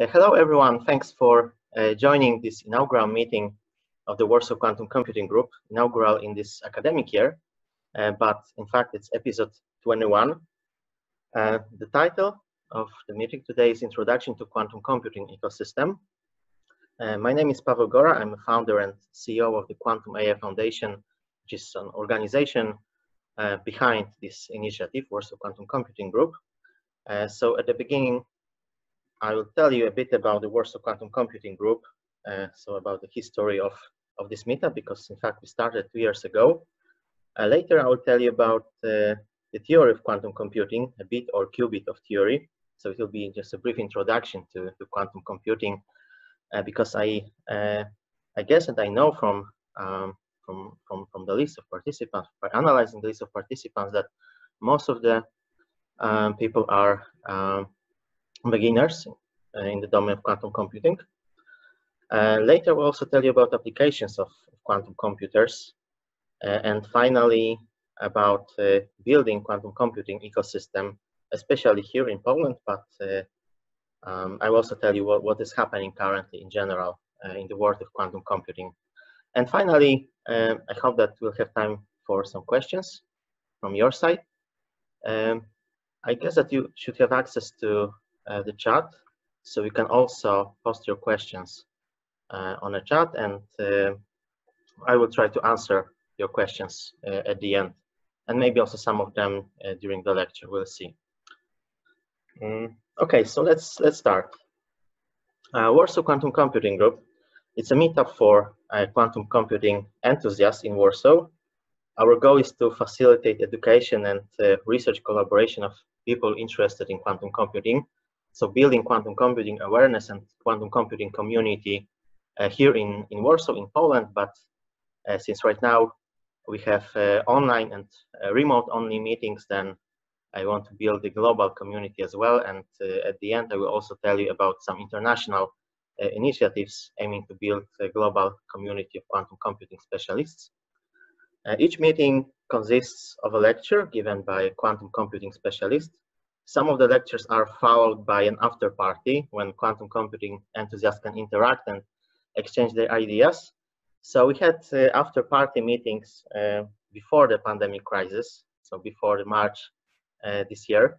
Hello, everyone. Thanks for joining this inaugural meeting of the Warsaw Quantum Computing Group, inaugural in this academic year, but in fact, it's episode 21. The title of the meeting today is Introduction to Quantum Computing Ecosystem. My name is Paweł Gora. I'm a founder and CEO of the Quantum AI Foundation, which is an organization behind this initiative, Warsaw Quantum Computing Group. So at the beginning, I will tell you a bit about the Warsaw Quantum Computing Group, so about the history of this meetup, because in fact we started 2 years ago. Later I will tell you about the theory of quantum computing, a bit or qubit of theory. So it will be just a brief introduction to quantum computing, because I guess and I know from the list of participants, by analyzing the list of participants, that most of the people are beginners in the domain of quantum computing. Later, we'll also tell you about applications of quantum computers, and finally about building quantum computing ecosystem, especially here in Poland. But I will also tell you what is happening currently in general in the world of quantum computing. And finally, I hope that we'll have time for some questions from your side. I guess that you should have access to the chat, so you can also post your questions on a chat, and I will try to answer your questions at the end, and maybe also some of them during the lecture. We'll see. Okay, so let's start. Warsaw Quantum Computing Group. It's a meetup for quantum computing enthusiasts in Warsaw. Our goal is to facilitate education and research collaboration of people interested in quantum computing. So building quantum computing awareness and quantum computing community here in Warsaw, in Poland. But since right now we have online and remote-only meetings, then I want to build a global community as well. And at the end, I will also tell you about some international initiatives aiming to build a global community of quantum computing specialists. Each meeting consists of a lecture given by a quantum computing specialist. Some of the lectures are followed by an after party when quantum computing enthusiasts can interact and exchange their ideas. So we had after party meetings before the pandemic crisis, so before the March this year.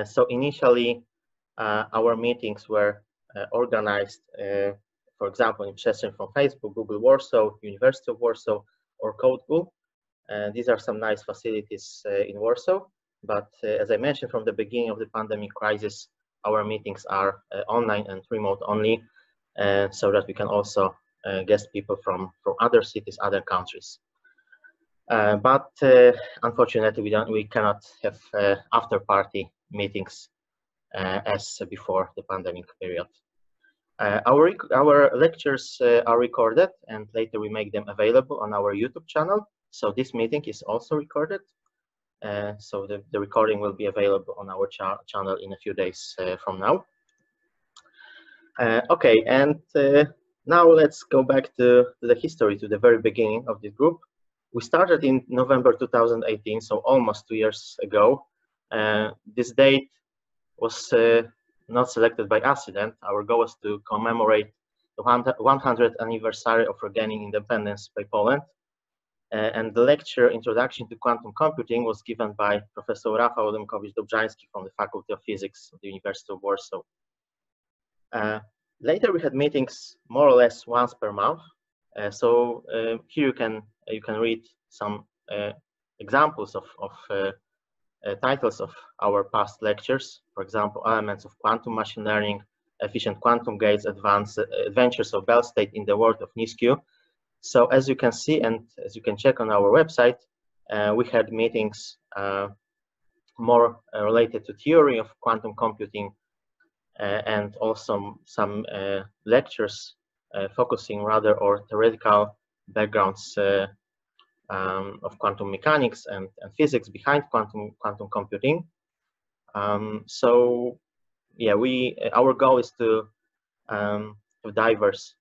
So initially our meetings were organized, for example, in session from Facebook, Google Warsaw, University of Warsaw, or CodeGool. These are some nice facilities in Warsaw. But as I mentioned from the beginning of the pandemic crisis, our meetings are online and remote only, so that we can also guest people from other cities, other countries. But unfortunately, we cannot have after party meetings as before the pandemic period. Our lectures are recorded, and later we make them available on our YouTube channel. So this meeting is also recorded. So the recording will be available on our channel in a few days from now. Okay, and now let's go back to the history, to the very beginning of this group. We started in November 2018, so almost 2 years ago. This date was not selected by accident. Our goal was to commemorate the 100th anniversary of regaining independence by Poland. And the lecture, Introduction to Quantum Computing, was given by Professor Rafał Adamkowicz-Dobrzański from the Faculty of Physics of the University of Warsaw. Later, we had meetings more or less once per month. So here you can read some examples of titles of our past lectures. For example, Elements of Quantum Machine Learning, Efficient Quantum Gates, Adventures of Bell State in the World of NISQ. So as you can see, and as you can check on our website, we had meetings more related to theory of quantum computing, and also some lectures focusing rather on theoretical backgrounds of quantum mechanics and physics behind quantum computing. So yeah, our goal is to diverse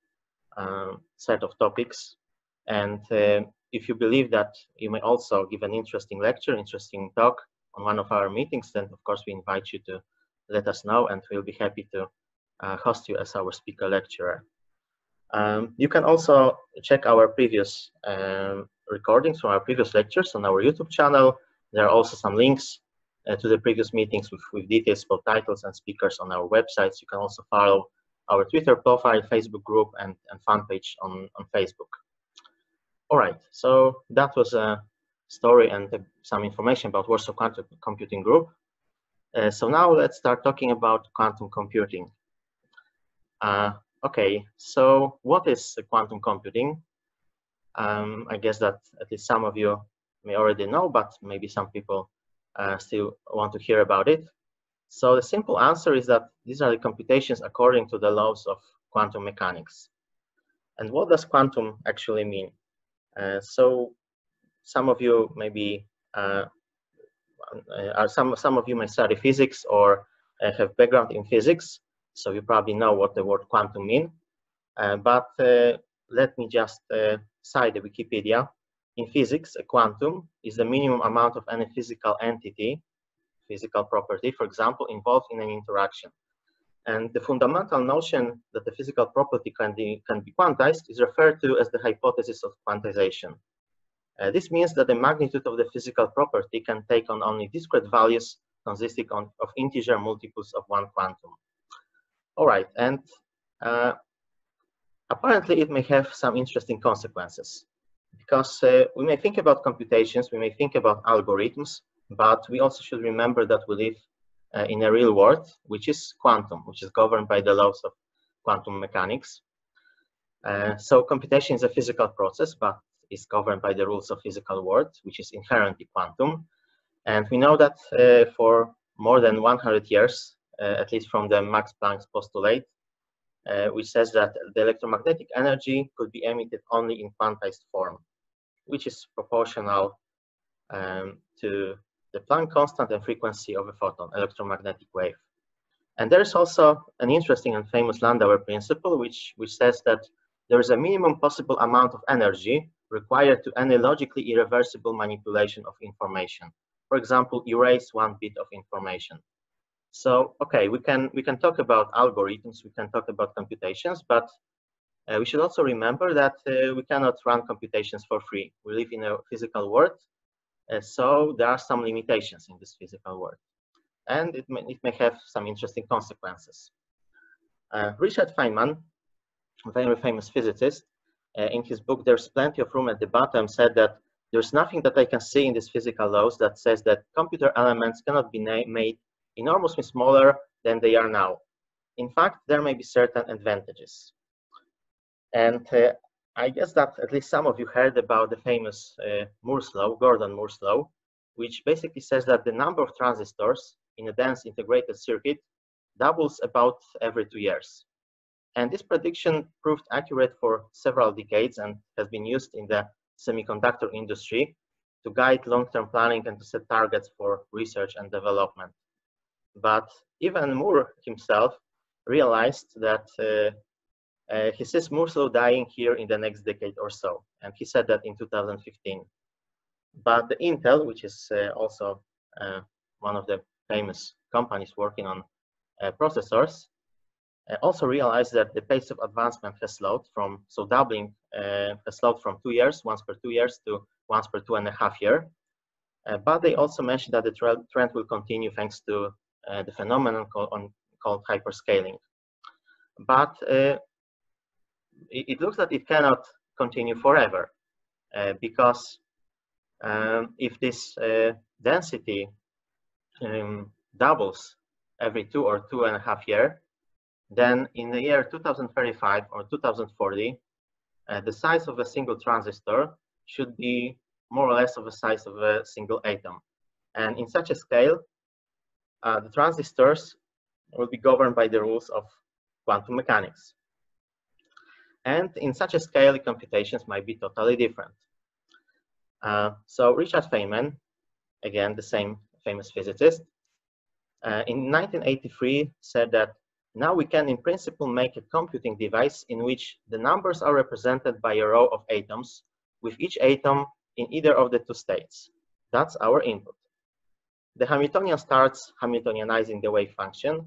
set of topics, and if you believe that you may also give an interesting lecture, interesting talk on one of our meetings, then of course we invite you to let us know, and we'll be happy to host you as our speaker lecturer. You can also check our previous recordings from our previous lectures on our YouTube channel. There are also some links to the previous meetings with details about titles and speakers on our websites. You can also follow our Twitter profile, Facebook group, and fan page on Facebook. All right, so that was a story and some information about Warsaw Quantum Computing Group. So now let's start talking about quantum computing. Okay, so what is quantum computing? I guess that at least some of you may already know, but maybe some people still want to hear about it. So the simple answer is that these are the computations according to the laws of quantum mechanics. And what does quantum actually mean? So some of you maybe some of you may study physics or have background in physics, so you probably know what the word quantum means. But let me just cite the Wikipedia. In physics, a quantum is the minimum amount of any physical entity, physical property, for example, involved in an interaction. And the fundamental notion that the physical property can be quantized is referred to as the hypothesis of quantization. This means that the magnitude of the physical property can take on only discrete values consisting of integer multiples of one quantum. All right, and apparently it may have some interesting consequences, because we may think about computations, we may think about algorithms, but we also should remember that we live in a real world, which is quantum, which is governed by the laws of quantum mechanics. So computation is a physical process, but is governed by the rules of physical world, which is inherently quantum. And we know that for more than 100 years, at least from the Max Planck's postulate, which says that the electromagnetic energy could be emitted only in quantized form, which is proportional to the Planck constant and frequency of a photon, electromagnetic wave. And there is also an interesting and famous Landauer principle, which says that there is a minimum possible amount of energy required to any logically irreversible manipulation of information. For example, erase one bit of information. So, okay, we can talk about algorithms, we can talk about computations, but we should also remember that we cannot run computations for free. We live in a physical world, so there are some limitations in this physical world, and it may have some interesting consequences. Richard Feynman, a very famous physicist, in his book There's Plenty of Room at the Bottom, said that there's nothing that I can see in these physical laws that says that computer elements cannot be made enormously smaller than they are now. In fact, there may be certain advantages. And I guess that at least some of you heard about the famous Moore's law, Gordon-Moore's law, which basically says that the number of transistors in a dense integrated circuit doubles about every 2 years. And this prediction proved accurate for several decades and has been used in the semiconductor industry to guide long-term planning and to set targets for research and development. But even Moore himself realized that he sees Moore's law dying here in the next decade or so. And he said that in 2015. But the Intel, which is also one of the famous companies working on processors, also realized that the pace of advancement has slowed from, so doubling has slowed from 2 years, once per 2 years, to once per 2.5 years. But they also mentioned that the trend will continue thanks to the phenomenon called hyperscaling. But it looks that it cannot continue forever because if this density doubles every 2 or 2.5 years, then in the year 2035 or 2040, the size of a single transistor should be more or less of the size of a single atom. And in such a scale, the transistors will be governed by the rules of quantum mechanics. And in such a scale, computations might be totally different. So Richard Feynman, again, the same famous physicist, in 1983 said that now we can in principle make a computing device in which the numbers are represented by a row of atoms, with each atom in either of the two states. That's our input. The Hamiltonian starts Hamiltonianizing the wave function.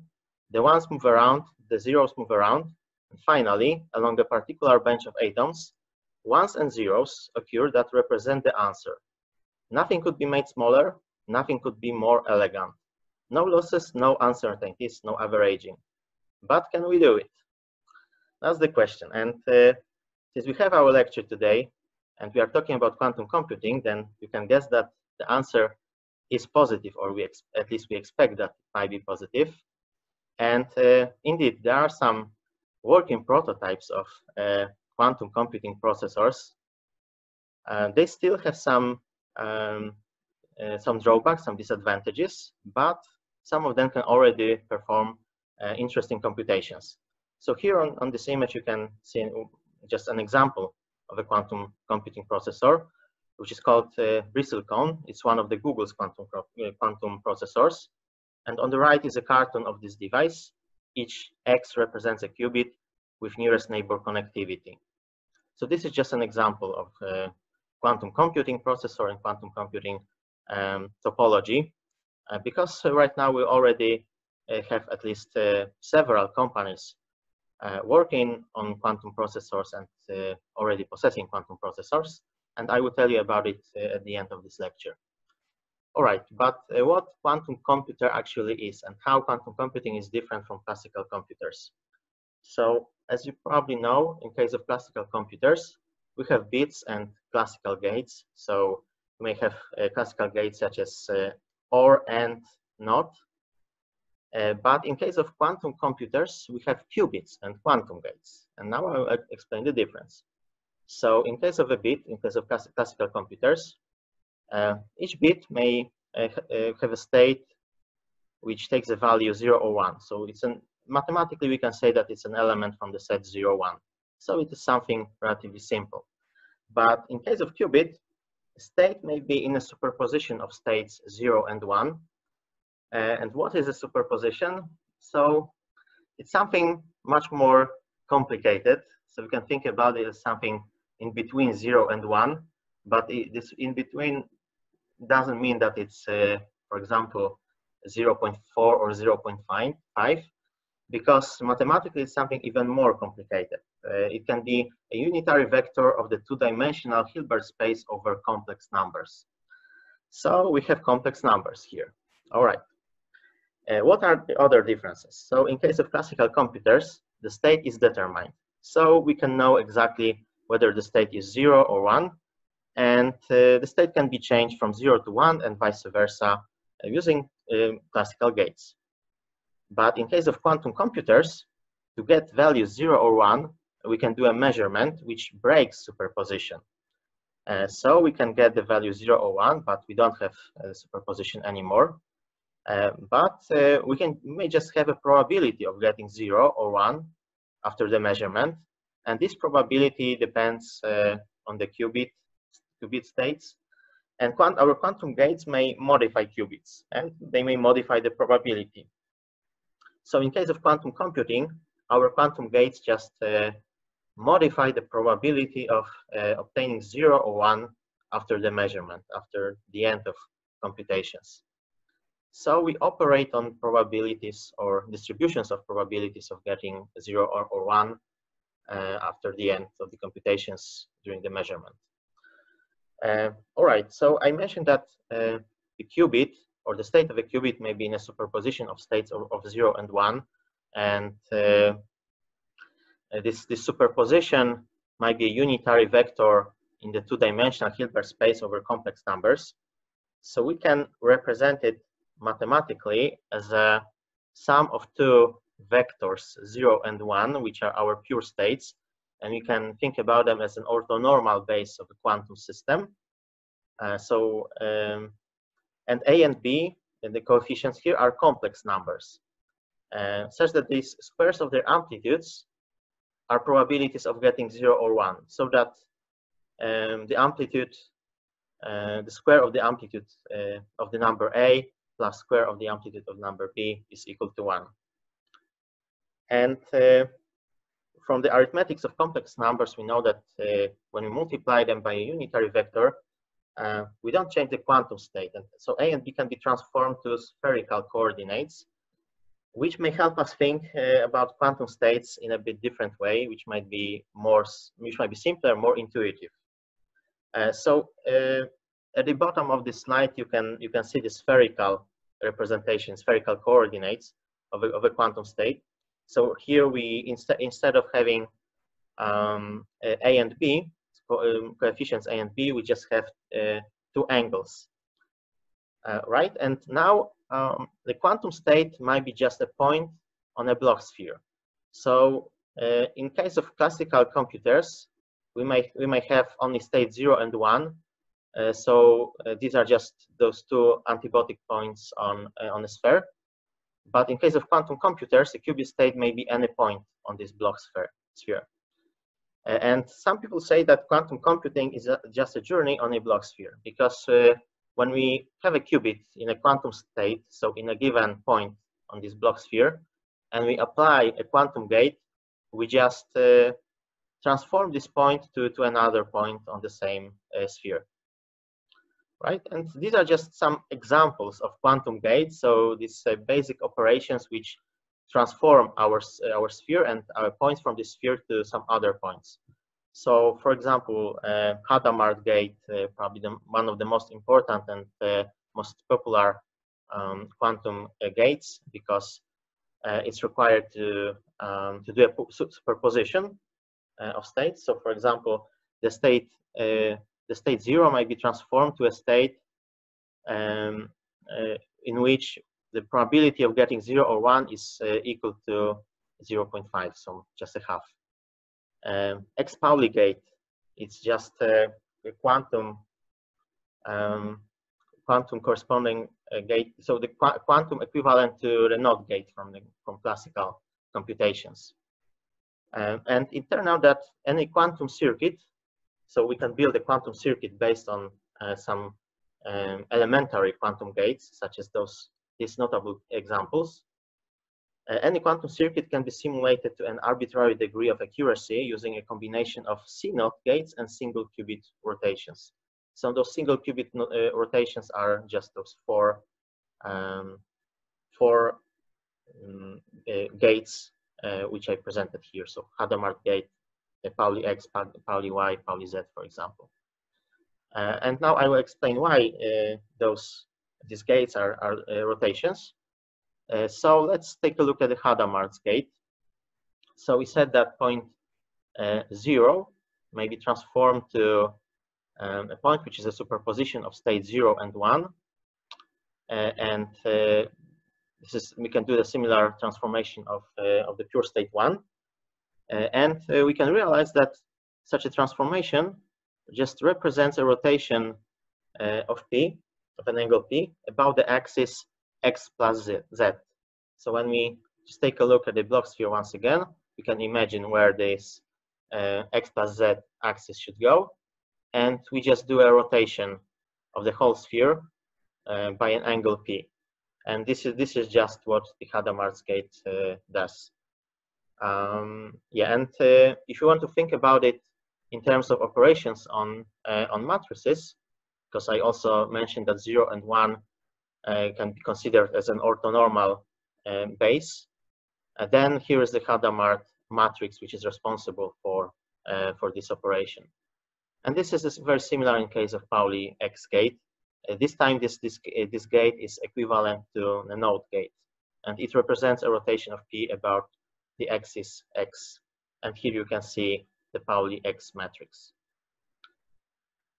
The ones move around the zeros move around. And finally, along a particular bench of atoms, ones and zeros occur that represent the answer. Nothing could be made smaller, nothing could be more elegant. No losses, no uncertainties, no averaging. But can we do it? That's the question. And since we have our lecture today, and we are talking about quantum computing, then you can guess that the answer is positive, or at least we expect that it might be positive. And indeed, there are some working prototypes of quantum computing processors. They still have some drawbacks, some disadvantages, but some of them can already perform interesting computations. So here on this image, you can see just an example of a quantum computing processor, which is called Bristlecone. It's one of the Google's quantum processors. And on the right is a cartoon of this device. Each X represents a qubit with nearest neighbor connectivity. So this is just an example of quantum computing processor and quantum computing topology. Because right now we already have at least several companies working on quantum processors and already possessing quantum processors. And I will tell you about it at the end of this lecture. All right, but what quantum computer actually is and how quantum computing is different from classical computers. So as you probably know, in case of classical computers, we have bits and classical gates. So we may have classical gates such as OR, AND, NOT. But in case of quantum computers, we have qubits and quantum gates. And now I will explain the difference. So in case of a bit, in case of classical computers, each bit may have a state which takes a value 0 or 1. So it's mathematically, we can say that it's an element from the set 0, 1. So it is something relatively simple. But in case of qubit, a state may be in a superposition of states 0 and 1. And what is a superposition? So it's something much more complicated. So we can think about it as something in between 0 and 1. But this in between doesn't mean that it's, for example, 0.4 or 0.5, because mathematically it's something even more complicated. It can be a unitary vector of the two-dimensional Hilbert space over complex numbers. So we have complex numbers here. All right. What are the other differences? So in case of classical computers, the state is determined. So we can know exactly whether the state is 0 or 1. And the state can be changed from 0 to 1 and vice versa using classical gates. But in case of quantum computers, to get values 0 or 1, we can do a measurement which breaks superposition. So we can get the value 0 or 1, but we don't have superposition anymore. But we may just have a probability of getting 0 or 1 after the measurement. And this probability depends on the qubit states. And our quantum gates may modify qubits, and they may modify the probability. So in case of quantum computing, our quantum gates just modify the probability of obtaining 0 or 1 after the measurement, after the end of computations. So we operate on probabilities or distributions of probabilities of getting 0 or 1 after the end of the computations during the measurement. All right, so I mentioned that the qubit or the state of a qubit may be in a superposition of states of 0 and 1. And this superposition might be a unitary vector in the two-dimensional Hilbert space over complex numbers. So we can represent it mathematically as a sum of two vectors, 0 and 1, which are our pure states. And we can think about them as an orthonormal base of a quantum system. And A and B, and the coefficients here, are complex numbers, such that these squares of their amplitudes are probabilities of getting 0 or 1, so that the amplitude, the square of the amplitude of the number A plus square of the amplitude of number B is equal to 1. And from the arithmetics of complex numbers, we know that when we multiply them by a unitary vector, we don't change the quantum state. And so A and B can be transformed to spherical coordinates, which may help us think about quantum states in a bit different way, which might be simpler, more intuitive. So at the bottom of this slide, you can see the spherical representation, spherical coordinates of a quantum state. So here we instead of having A and B, coefficients A and B, we just have two angles, right? And now the quantum state might be just a point on a Bloch sphere. So in case of classical computers, we may have only state 0 and 1. So these are just those two antibodic points on a sphere. But in case of quantum computers, the qubit state may be any point on this Bloch sphere. And some people say that quantum computing is just a journey on a Bloch sphere, because when we have a qubit in a quantum state, so in a given point on this Bloch sphere, and we apply a quantum gate, we just transform this point to another point on the same sphere, right? And these are just some examples of quantum gates. So these basic operations which transform our sphere and our points from the sphere to some other points. So, for example, Hadamard gate, probably one of the most important and most popular quantum gates, because it's required to do a superposition of states. So, for example, the state 0 might be transformed to a state in which the probability of getting 0 or 1 is equal to 0.5, so just a half. X Pauli gate, it's just a quantum corresponding gate, so the quantum equivalent to the NOT gate from classical computations. And it turned out that any quantum circuit, so we can build a quantum circuit based on some elementary quantum gates, such as these notable examples. Any quantum circuit can be simulated to an arbitrary degree of accuracy using a combination of CNOT gates and single qubit rotations. So those single qubit rotations are just those four gates which I presented here. So Hadamard gate, Pauli X, Pauli Y, Pauli Z, for example. And now I will explain why these gates are rotations. So let's take a look at the Hadamard's gate. So we said that point 0 may be transformed to a point which is a superposition of state 0 and 1. And we can do the similar transformation of the pure state 1. And we can realize that such a transformation just represents a rotation of P, of an angle P, about the axis X plus Z. So when we just take a look at the Bloch sphere once again, we can imagine where this X plus Z axis should go. And we just do a rotation of the whole sphere by an angle P. And this is just what the Hadamard's gate does. Yeah, and if you want to think about it in terms of operations on matrices, because I also mentioned that 0 and 1 can be considered as an orthonormal base. Then here is the Hadamard matrix, which is responsible for this operation. And this is very similar in case of Pauli X gate. This time, this gate is equivalent to the NOT gate, and it represents a rotation of P about the axis X. And here you can see the Pauli X matrix.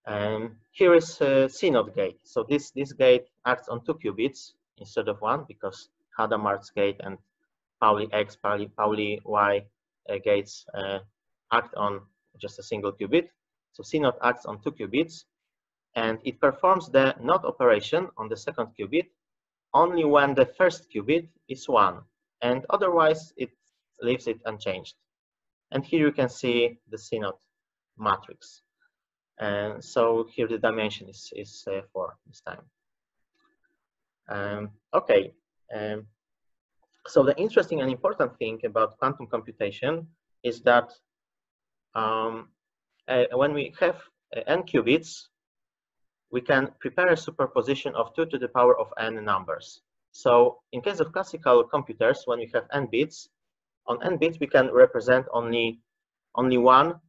And here is CNOT gate. So this gate acts on 2 qubits instead of 1, because Hadamard's gate and Pauli X, Pauli Y gates act on just a single qubit. So CNOT acts on 2 qubits, and it performs the NOT operation on the second qubit only when the first qubit is 1, and otherwise it leaves it unchanged. And here you can see the CNOT matrix. And so here the dimension is 4 this time. Okay. So the interesting and important thing about quantum computation is that when we have n qubits, we can prepare a superposition of 2 to the power of n numbers. So in case of classical computers, when we have n bits, on n bits we can represent only one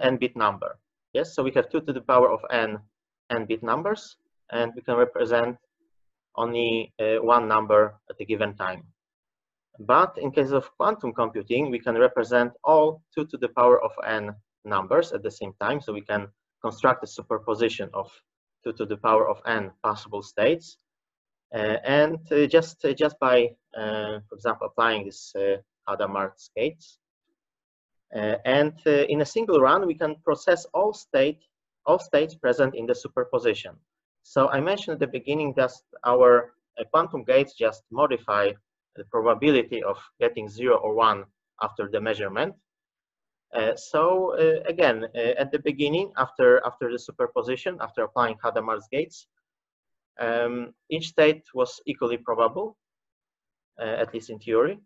n-bit number. Yes, so we have 2 to the power of n-bit numbers, and we can represent only one number at a given time. But in case of quantum computing, we can represent all 2 to the power of n numbers at the same time. So we can construct a superposition of 2 to the power of n possible states. And just by, for example, applying this Hadamard's gates. And in a single run, we can process all states present in the superposition. So I mentioned at the beginning that our quantum gates just modify the probability of getting 0 or 1 after the measurement. So again, at the beginning, after the superposition, after applying Hadamard's gates, each state was equally probable, at least in theory.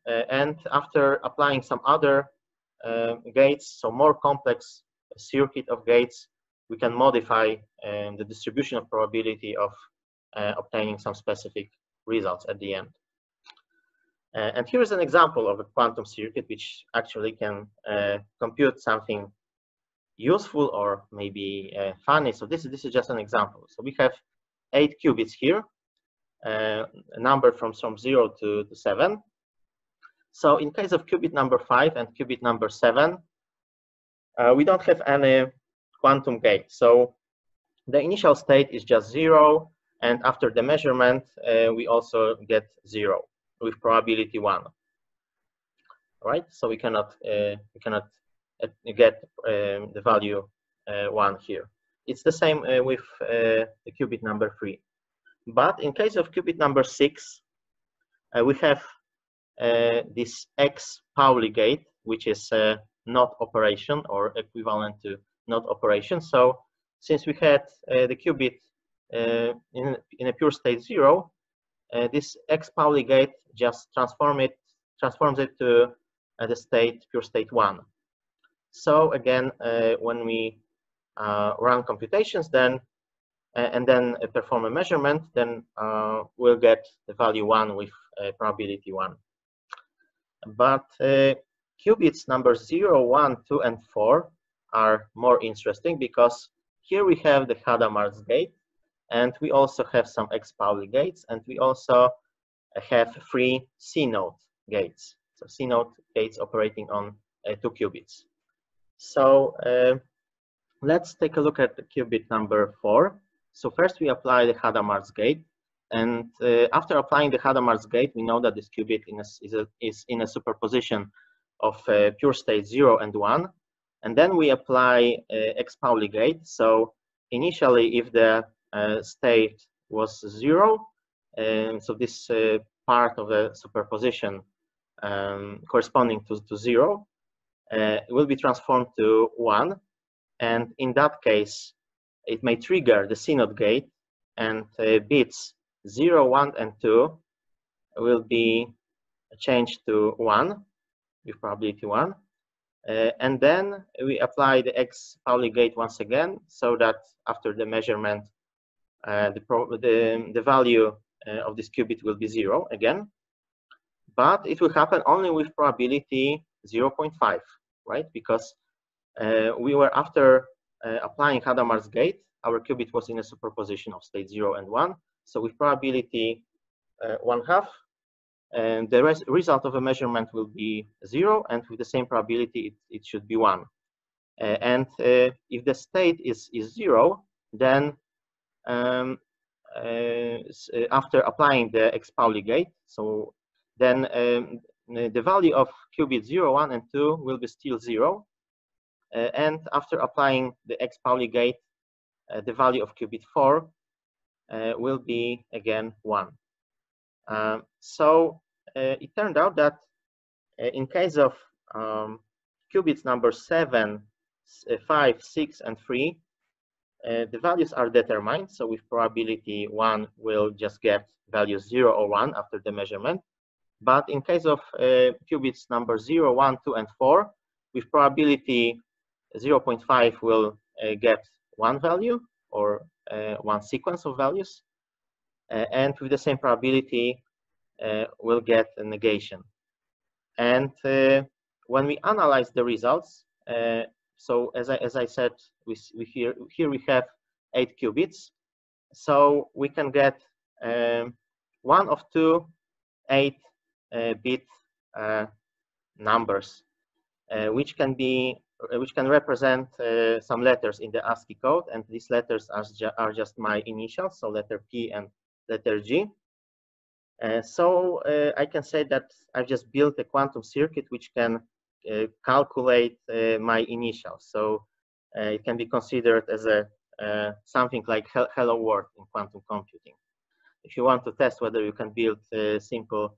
And after applying some other gates, so more complex circuit of gates, we can modify the distribution of probability of obtaining some specific results at the end. And here's an example of a quantum circuit which actually can compute something useful or maybe funny. So this is just an example. So we have 8 qubits here, numbered from 0 to 7. So in case of qubit number 5 and qubit number 7, we don't have any quantum gate. So the initial state is just 0, and after the measurement, we also get 0 with probability 1. Right? So we cannot get the value 1 here. It's the same with the qubit number 3. But in case of qubit number 6, we have this X Pauli gate, which is not operation or equivalent to not operation. So since we had the qubit in a pure state 0, this X Pauli gate just transforms it to the pure state 1. So again, when we run computations, then and then perform a measurement, then we'll get the value 1 with probability 1. But qubits numbers 0, 1, 2, and 4 are more interesting because here we have the Hadamard's gate, and we also have some X Pauli gates, and we also have 3 C-node gates. So C-node gates operating on 2 qubits. So let's take a look at the qubit number 4. So first we apply the Hadamard's gate, and after applying the Hadamard's gate, we know that this qubit is in a superposition of pure state 0 and 1, and then we apply X Pauli gate. So initially, if the state was 0, so this part of the superposition corresponding to 0 will be transformed to 1, and in that case, it may trigger the C-node gate, and bits 0, 1, and 2 will be changed to 1 with probability 1. And then we apply the X Pauli gate once again, so that after the measurement, the value of this qubit will be 0 again. But it will happen only with probability 0.5, right? Because we were after applying Hadamard's gate, our qubit was in a superposition of state 0 and 1. So with probability 1/2, and the result of a measurement will be 0, and with the same probability, it should be 1. And if the state is 0, then after applying the X Pauli gate, so then the value of qubit 0, 1, and 2 will be still 0. And after applying the X Pauli gate, the value of qubit 4 will be again 1. So it turned out that in case of qubits number 7, 5, 6, and 3, the values are determined. So with probability 1, we'll just get values 0 or 1 after the measurement. But in case of qubits number 0, 1, 2, and 4, with probability 0.5, we'll get 1 value, or one sequence of values, and with the same probability, we'll get a negation. And when we analyze the results, so as I said, here we have 8 qubits. So we can get one of two 8-bit numbers, which can represent some letters in the ASCII code, and these letters are just my initials, so letter P and letter G. So I can say that I've just built a quantum circuit which can calculate my initials. So it can be considered as a something like hello world in quantum computing. If you want to test whether you can build simple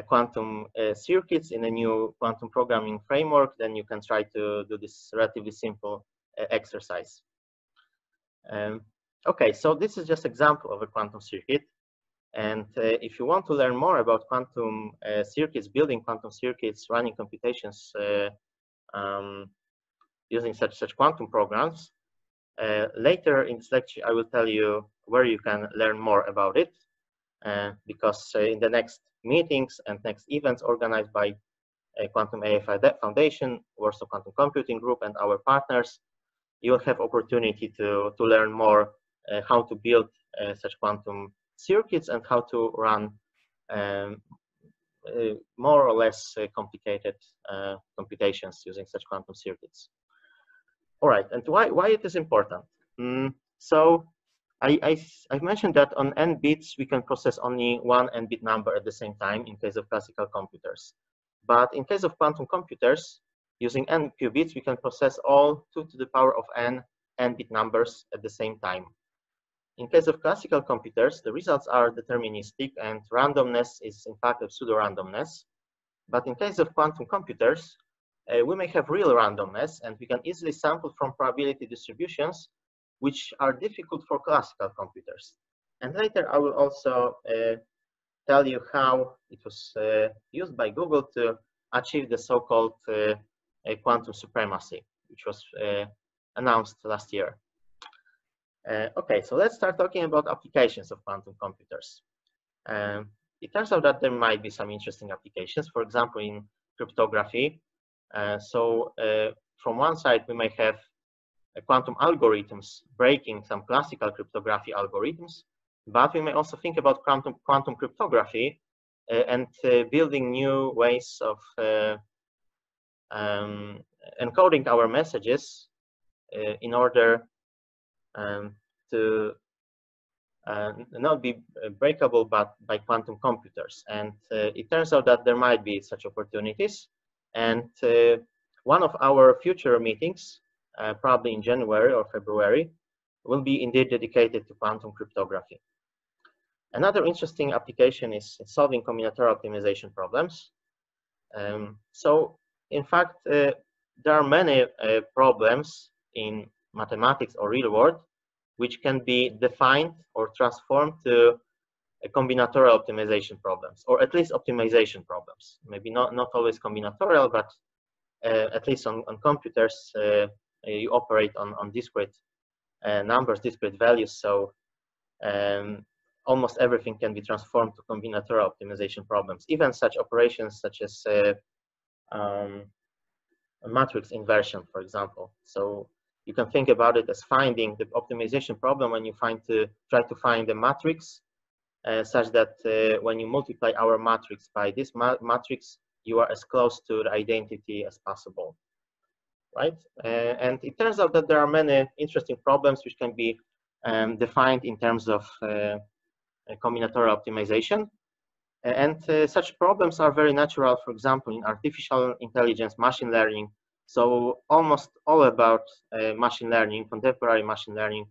quantum circuits in a new quantum programming framework, then you can try to do this relatively simple exercise. Okay, so this is just an example of a quantum circuit. And if you want to learn more about quantum circuits, building quantum circuits, running computations using such quantum programs, later in this lecture, I will tell you where you can learn more about it, because in the next meetings and next events organized by Quantum AFI Foundation, Warsaw Quantum Computing Group, and our partners, you will have opportunity to learn more how to build such quantum circuits and how to run more or less complicated computations using such quantum circuits. All right, and why it is important? So I've mentioned that on n bits we can process only one n-bit number at the same time in case of classical computers. But in case of quantum computers, using n qubits, we can process all 2 to the power of n n-bit numbers at the same time. In case of classical computers, the results are deterministic and randomness is in fact a pseudo-randomness. But in case of quantum computers, we may have real randomness, and we can easily sample from probability distributions, which are difficult for classical computers. And later I will also tell you how it was used by Google to achieve the so-called quantum supremacy, which was announced last year. Okay, so let's start talking about applications of quantum computers. It turns out that there might be some interesting applications, for example, in cryptography. From one side, we may have quantum algorithms breaking some classical cryptography algorithms, but we may also think about quantum cryptography and building new ways of encoding our messages in order to not be breakable but by quantum computers. And it turns out that there might be such opportunities. And one of our future meetings, probably in January or February, will be indeed dedicated to quantum cryptography. Another interesting application is solving combinatorial optimization problems. So in fact, there are many problems in mathematics or real world which can be defined or transformed to combinatorial optimization problems, or at least optimization problems. Maybe not always combinatorial, but at least on computers, you operate on discrete numbers, discrete values. So almost everything can be transformed to combinatorial optimization problems, even such operations such as matrix inversion, for example. So you can think about it as finding the optimization problem when you try to find a matrix such that when you multiply our matrix by this matrix, you are as close to the identity as possible, right? And it turns out that there are many interesting problems which can be defined in terms of combinatorial optimization. And such problems are very natural, for example, in artificial intelligence, machine learning. So almost all about machine learning, contemporary machine learning,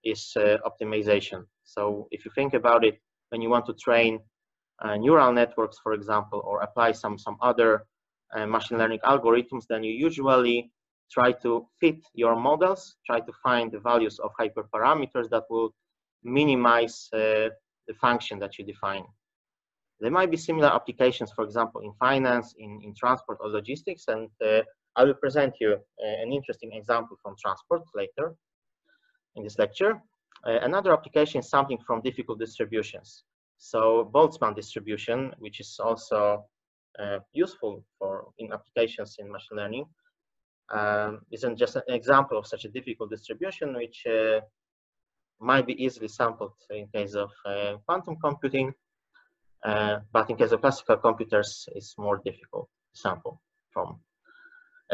is optimization. So if you think about it, when you want to train neural networks, for example, or apply some other machine learning algorithms, then you usually try to fit your models, try to find the values of hyperparameters that will minimize the function that you define. There might be similar applications, for example, in finance, in transport or logistics, and I will present you an interesting example from transport later. this lecture. Another application is something from difficult distributions. So Boltzmann distribution, which is also useful in applications in machine learning, isn't just an example of such a difficult distribution, which might be easily sampled in case of quantum computing, but in case of classical computers, it's more difficult to sample from.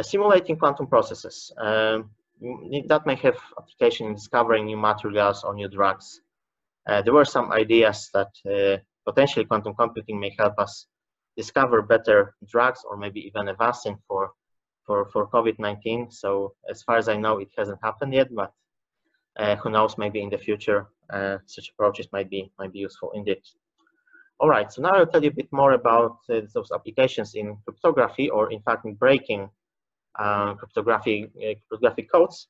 Simulating quantum processes. That may have application in discovering new materials or new drugs. There were some ideas that potentially quantum computing may help us discover better drugs or maybe even a vaccine for COVID-19. So as far as I know, it hasn't happened yet, but who knows, maybe in the future, such approaches might be useful indeed. All right, so now I'll tell you a bit more about those applications in cryptography, or in fact in breaking cryptographic codes.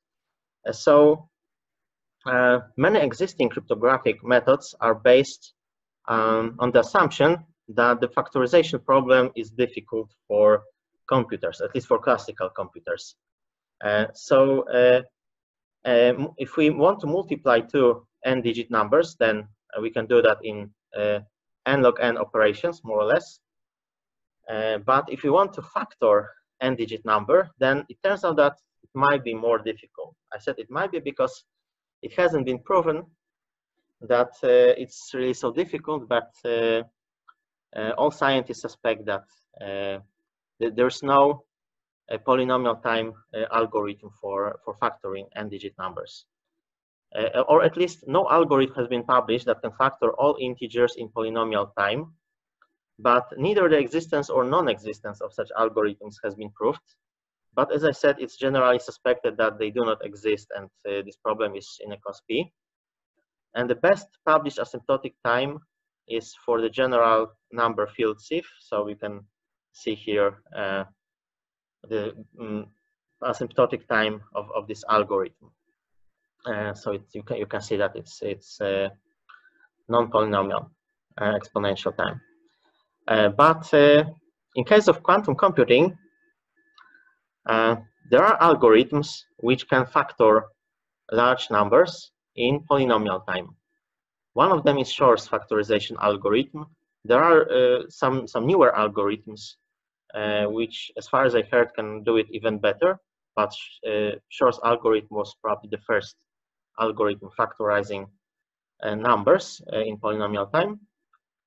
Many existing cryptographic methods are based on the assumption that the factorization problem is difficult for computers, at least for classical computers. If we want to multiply two n-digit numbers, then we can do that in n log n operations, more or less. But if we want to factor n-digit number, then it turns out that it might be more difficult. I said it might be because it hasn't been proven that it's really so difficult, but all scientists suspect that there's no polynomial time algorithm for factoring n-digit numbers. Or at least no algorithm has been published that can factor all integers in polynomial time, but neither the existence or non-existence of such algorithms has been proved. But as I said, it's generally suspected that they do not exist, and this problem is in a class P. And the best published asymptotic time is for the general number field CIF. So we can see here the asymptotic time of this algorithm. So you can see that it's non-polynomial exponential time. But in case of quantum computing, there are algorithms which can factor large numbers in polynomial time. One of them is Shor's factorization algorithm. There are some newer algorithms which, as far as I heard, can do it even better. But Shor's algorithm was probably the first algorithm factorizing numbers in polynomial time.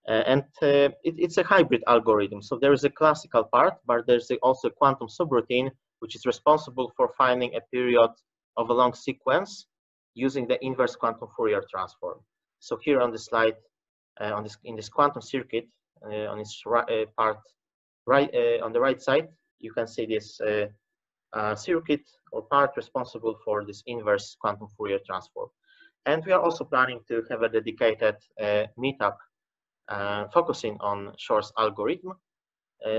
It's a hybrid algorithm. So there is a classical part, but there's also a quantum subroutine, which is responsible for finding a period of a long sequence using the inverse quantum Fourier transform. So here on the slide, in this quantum circuit, on its part, on the right side, you can see this circuit or part responsible for this inverse quantum Fourier transform. And we are also planning to have a dedicated meetup focusing on Shor's algorithm.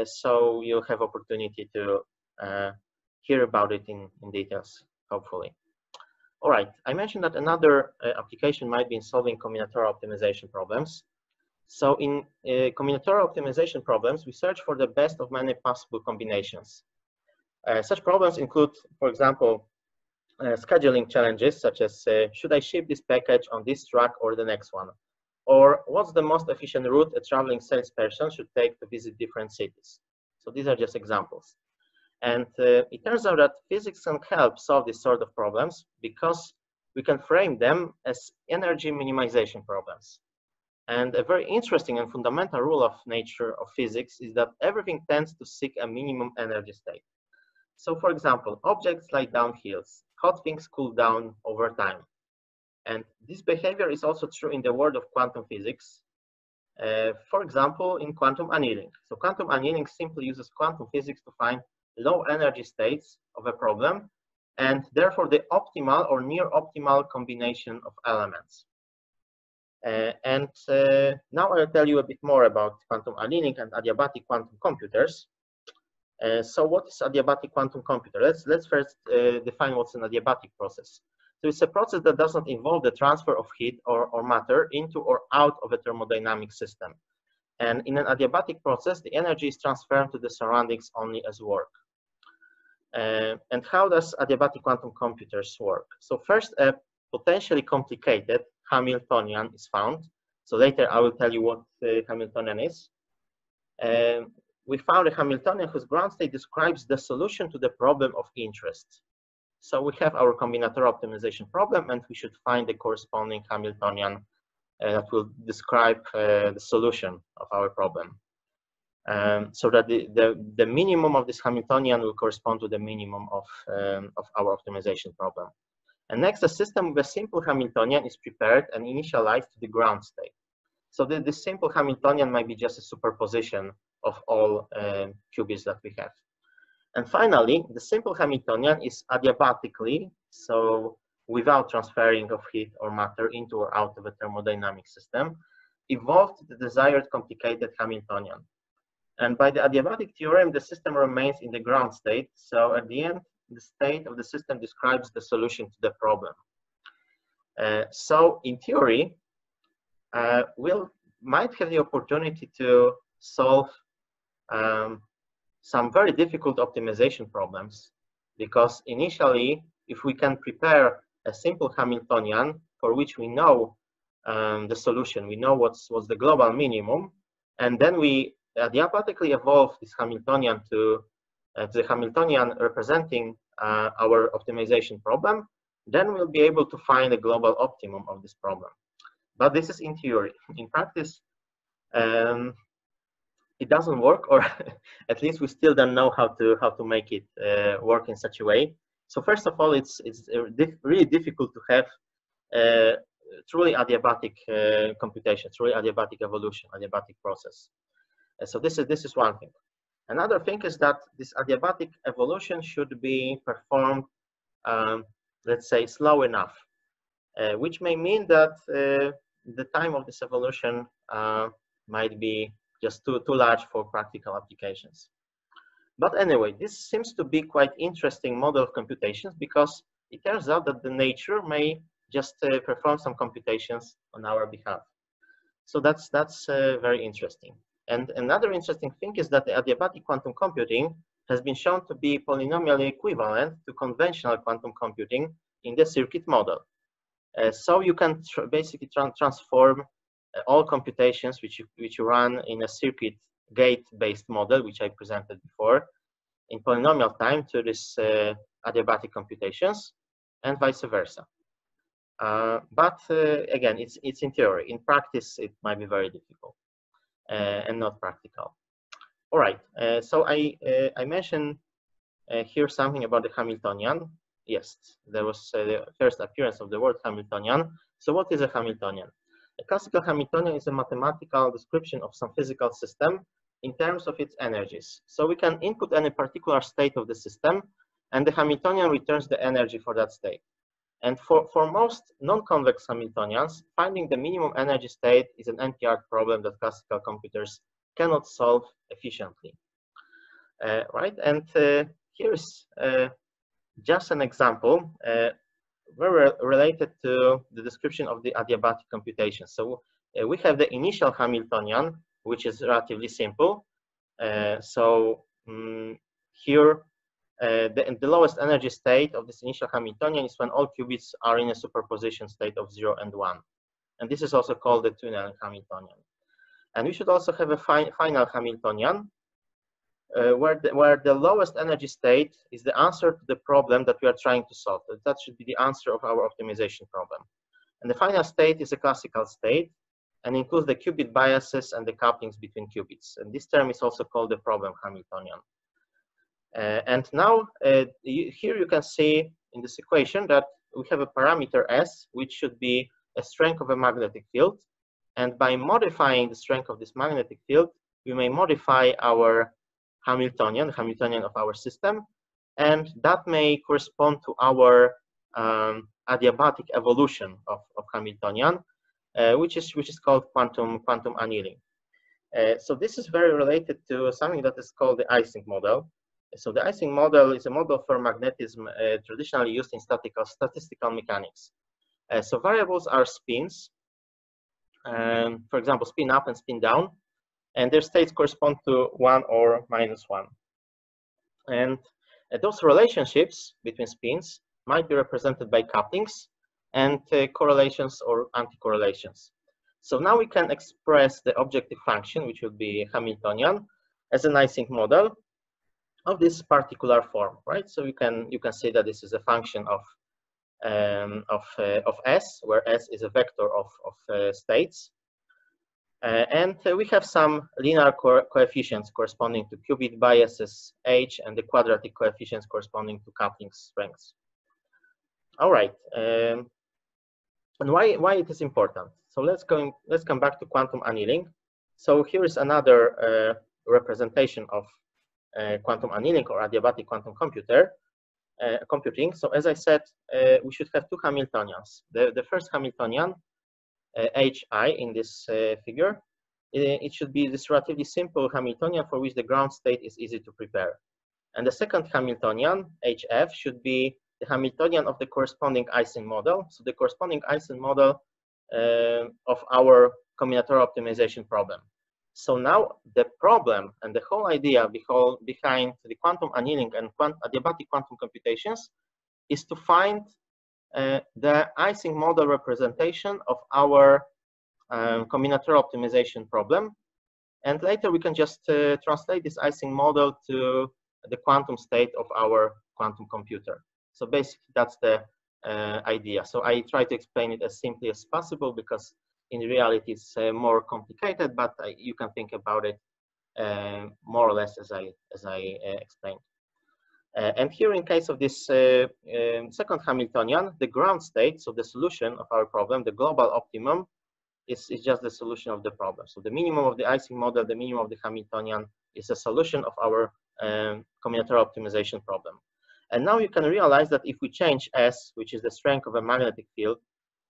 So you'll have opportunity to hear about it in details, hopefully. All right, I mentioned that another application might be in solving combinatorial optimization problems. So in combinatorial optimization problems, we search for the best of many possible combinations. Such problems include, for example, scheduling challenges such as should I ship this package on this track or the next one? Or what's the most efficient route a traveling salesperson should take to visit different cities? So these are just examples. And it turns out that physics can help solve this sort of problems because we can frame them as energy minimization problems. And a very interesting and fundamental rule of nature of physics is that everything tends to seek a minimum energy state. So for example, objects slide down hills, hot things cool down over time. And this behavior is also true in the world of quantum physics. For example, in quantum annealing. So quantum annealing simply uses quantum physics to find low energy states of a problem, and therefore the optimal or near optimal combination of elements. Now I'll tell you a bit more about quantum annealing and adiabatic quantum computers. So what is adiabatic quantum computer? Let's first define what's an adiabatic process. So it's a process that does not involve the transfer of heat or matter into or out of a thermodynamic system. And in an adiabatic process, the energy is transferred to the surroundings only as work. And how does adiabatic quantum computers work? So first, a potentially complicated Hamiltonian is found. So later I will tell you what Hamiltonian is. We found a Hamiltonian whose ground state describes the solution to the problem of interest. So we have our combinatorial optimization problem, and we should find the corresponding Hamiltonian that will describe the solution of our problem. So that the minimum of this Hamiltonian will correspond to the minimum of our optimization problem. And next, a system with a simple Hamiltonian is prepared and initialized to the ground state. So this simple Hamiltonian might be just a superposition of all qubits that we have. And finally, the simple Hamiltonian is adiabatically, so without transferring of heat or matter into or out of a thermodynamic system, evolved the desired complicated Hamiltonian. And by the adiabatic theorem, the system remains in the ground state. So at the end, the state of the system describes the solution to the problem. So in theory, we might have the opportunity to solve some very difficult optimization problems, because initially, if we can prepare a simple Hamiltonian for which we know the solution, we know what's the global minimum, and then we adiabatically evolve this Hamiltonian to the Hamiltonian representing our optimization problem, then we'll be able to find a global optimum of this problem. But this is in theory. In practice, it doesn't work, or at least we still don't know how to make it work in such a way. So first of all, it's really difficult to have truly adiabatic computation, truly adiabatic evolution, adiabatic process. So this is one thing. Another thing is that this adiabatic evolution should be performed, let's say, slow enough, which may mean that the time of this evolution might be just too large for practical applications. But anyway, this seems to be quite interesting model of computations, because it turns out that the nature may just perform some computations on our behalf. So that's very interesting. And another interesting thing is that the adiabatic quantum computing has been shown to be polynomially equivalent to conventional quantum computing in the circuit model. So you can basically transform all computations which you run in a circuit gate-based model, which I presented before, in polynomial time to this adiabatic computations, and vice versa. But again, it's in theory. In practice, it might be very difficult and not practical. All right. So I mentioned here something about the Hamiltonian. Yes, there was the first appearance of the word Hamiltonian. So what is a Hamiltonian? A classical Hamiltonian is a mathematical description of some physical system in terms of its energies. So we can input any particular state of the system, and the Hamiltonian returns the energy for that state. And for most non-convex Hamiltonians, finding the minimum energy state is an NP-hard problem that classical computers cannot solve efficiently. Right? And here's just an example very related to the description of the adiabatic computation. So we have the initial Hamiltonian, which is relatively simple. Here, the lowest energy state of this initial Hamiltonian is when all qubits are in a superposition state of 0 and 1. And this is also called the tunnel Hamiltonian. And we should also have a final Hamiltonian, where the lowest energy state is the answer to the problem that we are trying to solve. That should be the answer of our optimization problem. And the final state is a classical state and includes the qubit biases and the couplings between qubits. And this term is also called the problem Hamiltonian. And now here you can see in this equation that we have a parameter S, which should be a strength of a magnetic field. And by modifying the strength of this magnetic field, we may modify our Hamiltonian, the Hamiltonian of our system, and that may correspond to our adiabatic evolution of Hamiltonian, which is called quantum annealing. So this is very related to something that is called the Ising model. So the Ising model is a model for magnetism traditionally used in statistical mechanics. So variables are spins, for example, spin up and spin down, and their states correspond to 1 or -1. And those relationships between spins might be represented by couplings, and correlations or anti-correlations. So now we can express the objective function, which will be Hamiltonian, as an Ising model of this particular form, right? So you can say that this is a function of S, where S is a vector of states. And we have some linear coefficients corresponding to qubit biases H, and the quadratic coefficients corresponding to coupling strengths. All right, and why it is important? So let's come back to quantum annealing. So here is another representation of quantum annealing or adiabatic quantum computing. So as I said, we should have two Hamiltonians. The first Hamiltonian, Hi in this figure, it should be this relatively simple Hamiltonian for which the ground state is easy to prepare. And the second Hamiltonian, Hf, should be the Hamiltonian of the corresponding Ising model. So the corresponding Ising model of our combinatorial optimization problem. So now the problem and the whole idea behind the quantum annealing and adiabatic quantum computations is to find the Ising model representation of our combinatorial optimization problem. And later we can just translate this Ising model to the quantum state of our quantum computer. So basically that's the idea. So I try to explain it as simply as possible because in reality it's more complicated, but you can think about it more or less as I explained. And here, in case of this second Hamiltonian, the ground state, so the solution of our problem, the global optimum, is just the solution of the problem. So the minimum of the Ising model, the minimum of the Hamiltonian, is a solution of our combinatorial optimization problem. And now you can realize that if we change S, which is the strength of a magnetic field,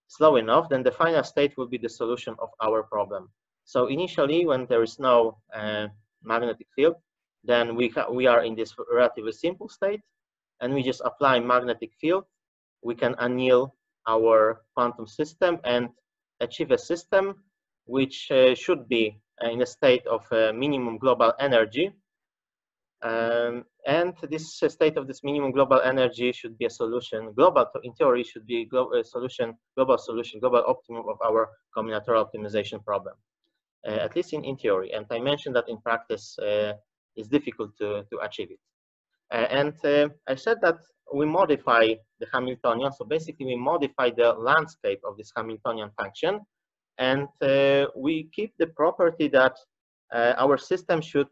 slow enough, then the final state will be the solution of our problem. So initially, when there is no magnetic field, then we are in this relatively simple state, and we just apply magnetic field. We can anneal our quantum system and achieve a system which should be in a state of minimum global energy. And this state of this minimum global energy should be a solution, in theory, should be global optimum of our combinatorial optimization problem, at least in theory. And I mentioned that in practice, it's difficult to achieve it. And I said that we modify the Hamiltonian. So basically, we modify the landscape of this Hamiltonian function, and we keep the property that our system should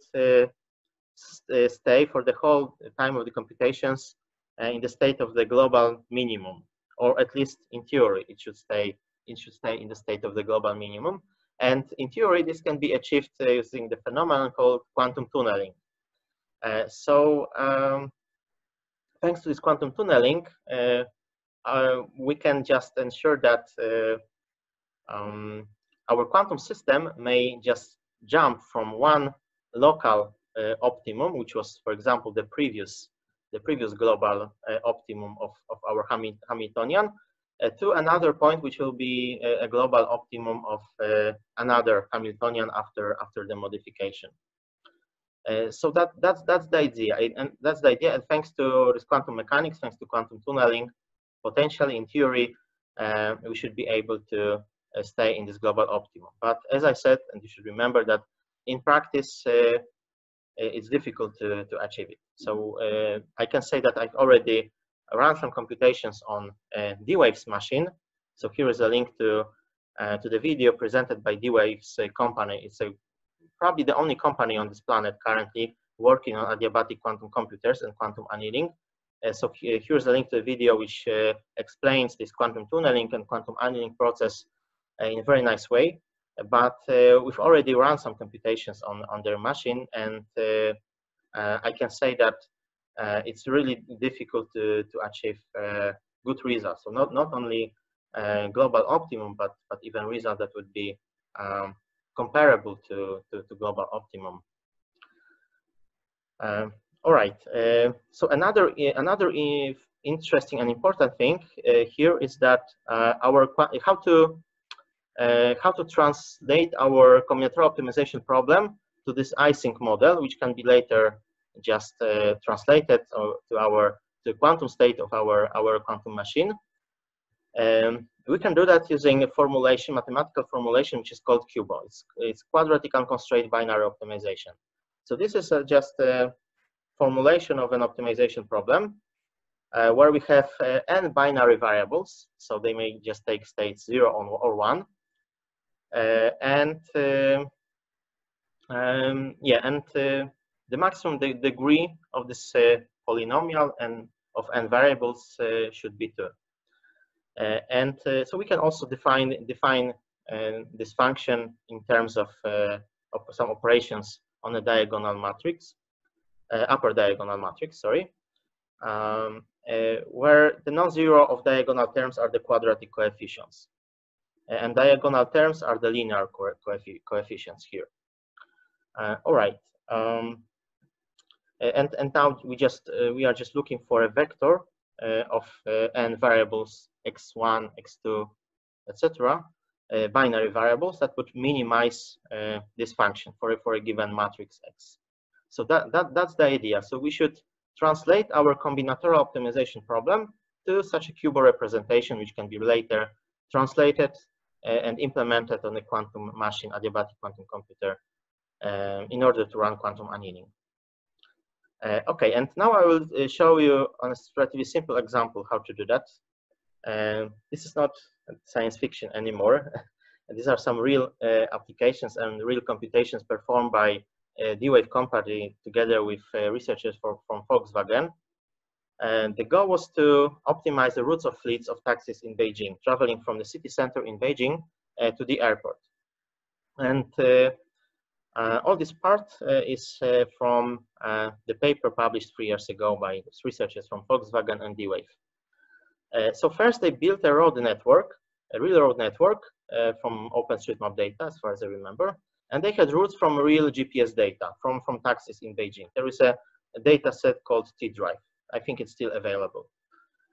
stay for the whole time of the computations in the state of the global minimum, or at least in theory, it should stay in the state of the global minimum. And in theory, this can be achieved using the phenomenon called quantum tunneling. Thanks to this quantum tunneling, we can just ensure that our quantum system may just jump from one local optimum, which was, for example, the previous global optimum of our Hamiltonian, to another point, which will be a global optimum of another Hamiltonian after the modification. So that's the idea, and that's the idea. And thanks to this quantum mechanics, thanks to quantum tunneling, potentially in theory, we should be able to stay in this global optimum. But as I said, and you should remember that in practice, it's difficult to achieve it. So I can say that I've already run some computations on D-Wave's machine. So here is a link to the video presented by D-Wave's company. It's probably the only company on this planet currently working on adiabatic quantum computers and quantum annealing. So here's a link to the video which explains this quantum tunneling and quantum annealing process in a very nice way. But we've already run some computations on their machine, and I can say that it's really difficult to achieve good results. So not only global optimum, but even results that would be comparable to global optimum. All right. So another interesting and important thing here is that how to translate our combinatorial optimization problem to this Ising model, which can be later just translated to the quantum state of our quantum machine. We can do that using a formulation, mathematical formulation, which is called QUBO. It's quadratic unconstrained binary optimization. So this is just a formulation of an optimization problem where we have n binary variables. So they may just take states 0 or 1. The maximum degree of this polynomial and of n variables should be 2. So we can also define this function in terms of some operations on a diagonal matrix, upper diagonal matrix, sorry, where the non-zero of diagonal terms are the quadratic coefficients, and diagonal terms are the linear coefficients here. All right, and now we are just looking for a vector of n variables x1, x2, etc. Binary variables that would minimize this function for a given matrix X. So that's the idea. So we should translate our combinatorial optimization problem to such a QUBO representation, which can be later translated and implemented on a quantum machine, adiabatic quantum computer, in order to run quantum annealing. Okay, and now I will show you on a relatively simple example how to do that. This is not science fiction anymore. These are some real applications and real computations performed by D-Wave company together with researchers from Volkswagen. And the goal was to optimize the routes of fleets of taxis in Beijing, traveling from the city center in Beijing to the airport. And all this part is from the paper published 3 years ago by researchers from Volkswagen and D-Wave. So first they built a road network, a real road network from OpenStreetMap data, as far as I remember. And they had routes from real GPS data from taxis in Beijing. There is a data set called T-Drive. I think it's still available.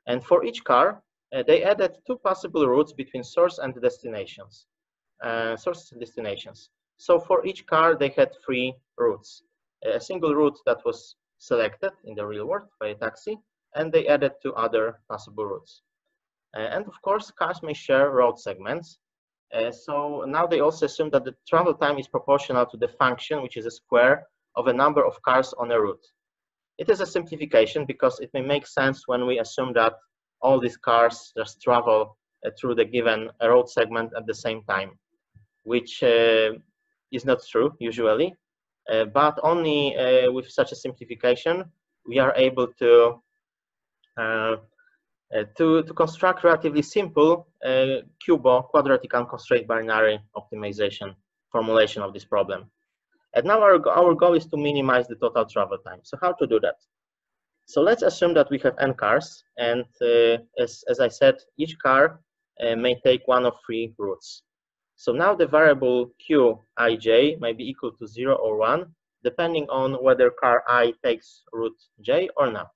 And for each car, they added 2 possible routes between source and destinations, sources and destinations. So for each car, they had 3 routes. A single route that was selected in the real world by a taxi, and they added 2 other possible routes. And of course, cars may share road segments. So now they also assume that the travel time is proportional to the function, which is a square of a number of cars on a route. It is a simplification because it may make sense when we assume that all these cars just travel through the given road segment at the same time, which is not true usually, but only with such a simplification we are able to construct relatively simple QUBO, quadratic unconstrained binary optimization formulation of this problem. And now our goal is to minimize the total travel time. So how to do that? So let's assume that we have n cars, and as I said, each car may take 1 of 3 routes. So now the variable qij may be equal to 0 or 1, depending on whether car I takes route j or not.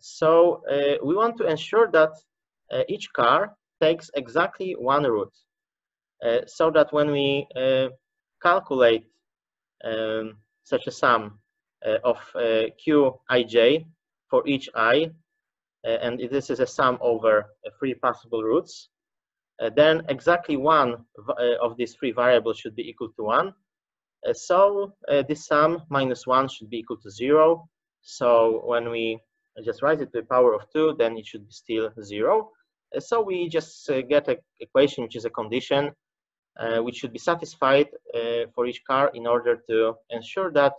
So we want to ensure that each car takes exactly 1 route, so that when we calculate such a sum of qij for each I, and this is a sum over 3 possible routes, then exactly 1 of these 3 variables should be equal to 1. So this sum minus 1 should be equal to 0. So when we just raise it to the power of 2, then it should be still 0. So we just get an equation which is a condition which should be satisfied for each car in order to ensure that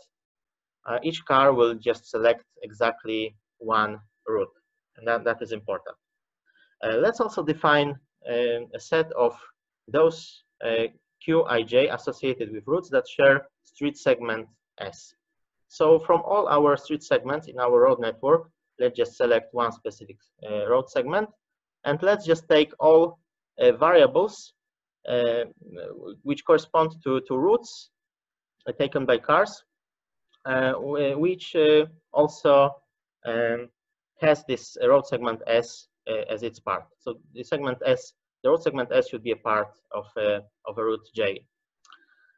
each car will just select exactly 1 route, and that is important. Let's also define a set of those qij associated with routes that share street segment S. So from all our street segments in our road network, let's just select 1 specific road segment, and let's just take all variables which correspond to routes taken by cars, which also has this road segment S as its part. So the segment S, the road segment S should be a part of a route J.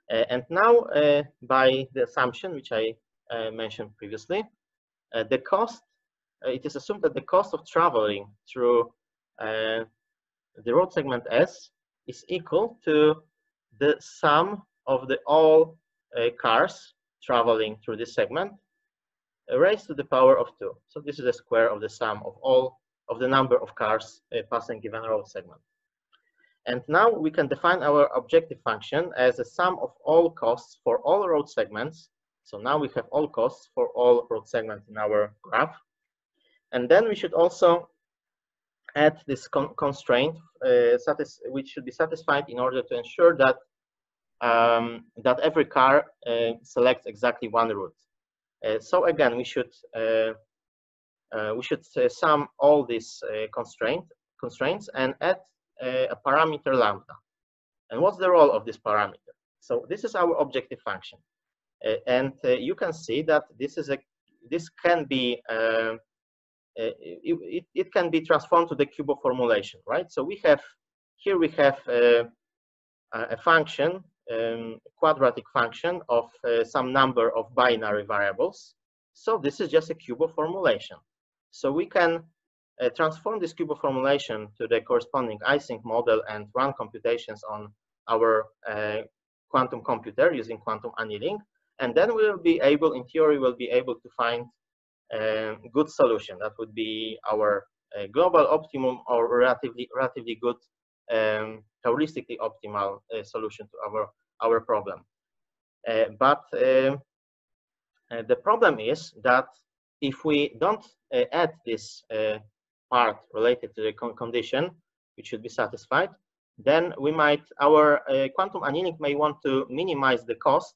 And now, by the assumption which I mentioned previously, the cost, it is assumed that the cost of traveling through the road segment S is equal to the sum of all cars traveling through this segment raised to the power of 2. So this is the square of the sum of all of the number of cars passing given road segment. And now we can define our objective function as a sum of all costs for all road segments. So now we have all costs for all road segments in our graph. And then we should also add this constraint, which should be satisfied in order to ensure that that every car selects exactly one route. So again, we should sum all these constraints and add a parameter lambda. And what's the role of this parameter? So this is our objective function, and you can see that this can be it can be transformed to the Kubo formulation, right? So we have a function, quadratic function of some number of binary variables. So this is just a Kubo formulation. So we can transform this Kubo formulation to the corresponding Ising model and run computations on our quantum computer using quantum annealing. And then we will be able, in theory, we'll be able to find a good solution. That would be our global optimum or relatively good, heuristically optimal solution to our problem. But the problem is that if we don't add this part related to the condition, which should be satisfied, then our quantum annealing may want to minimize the cost,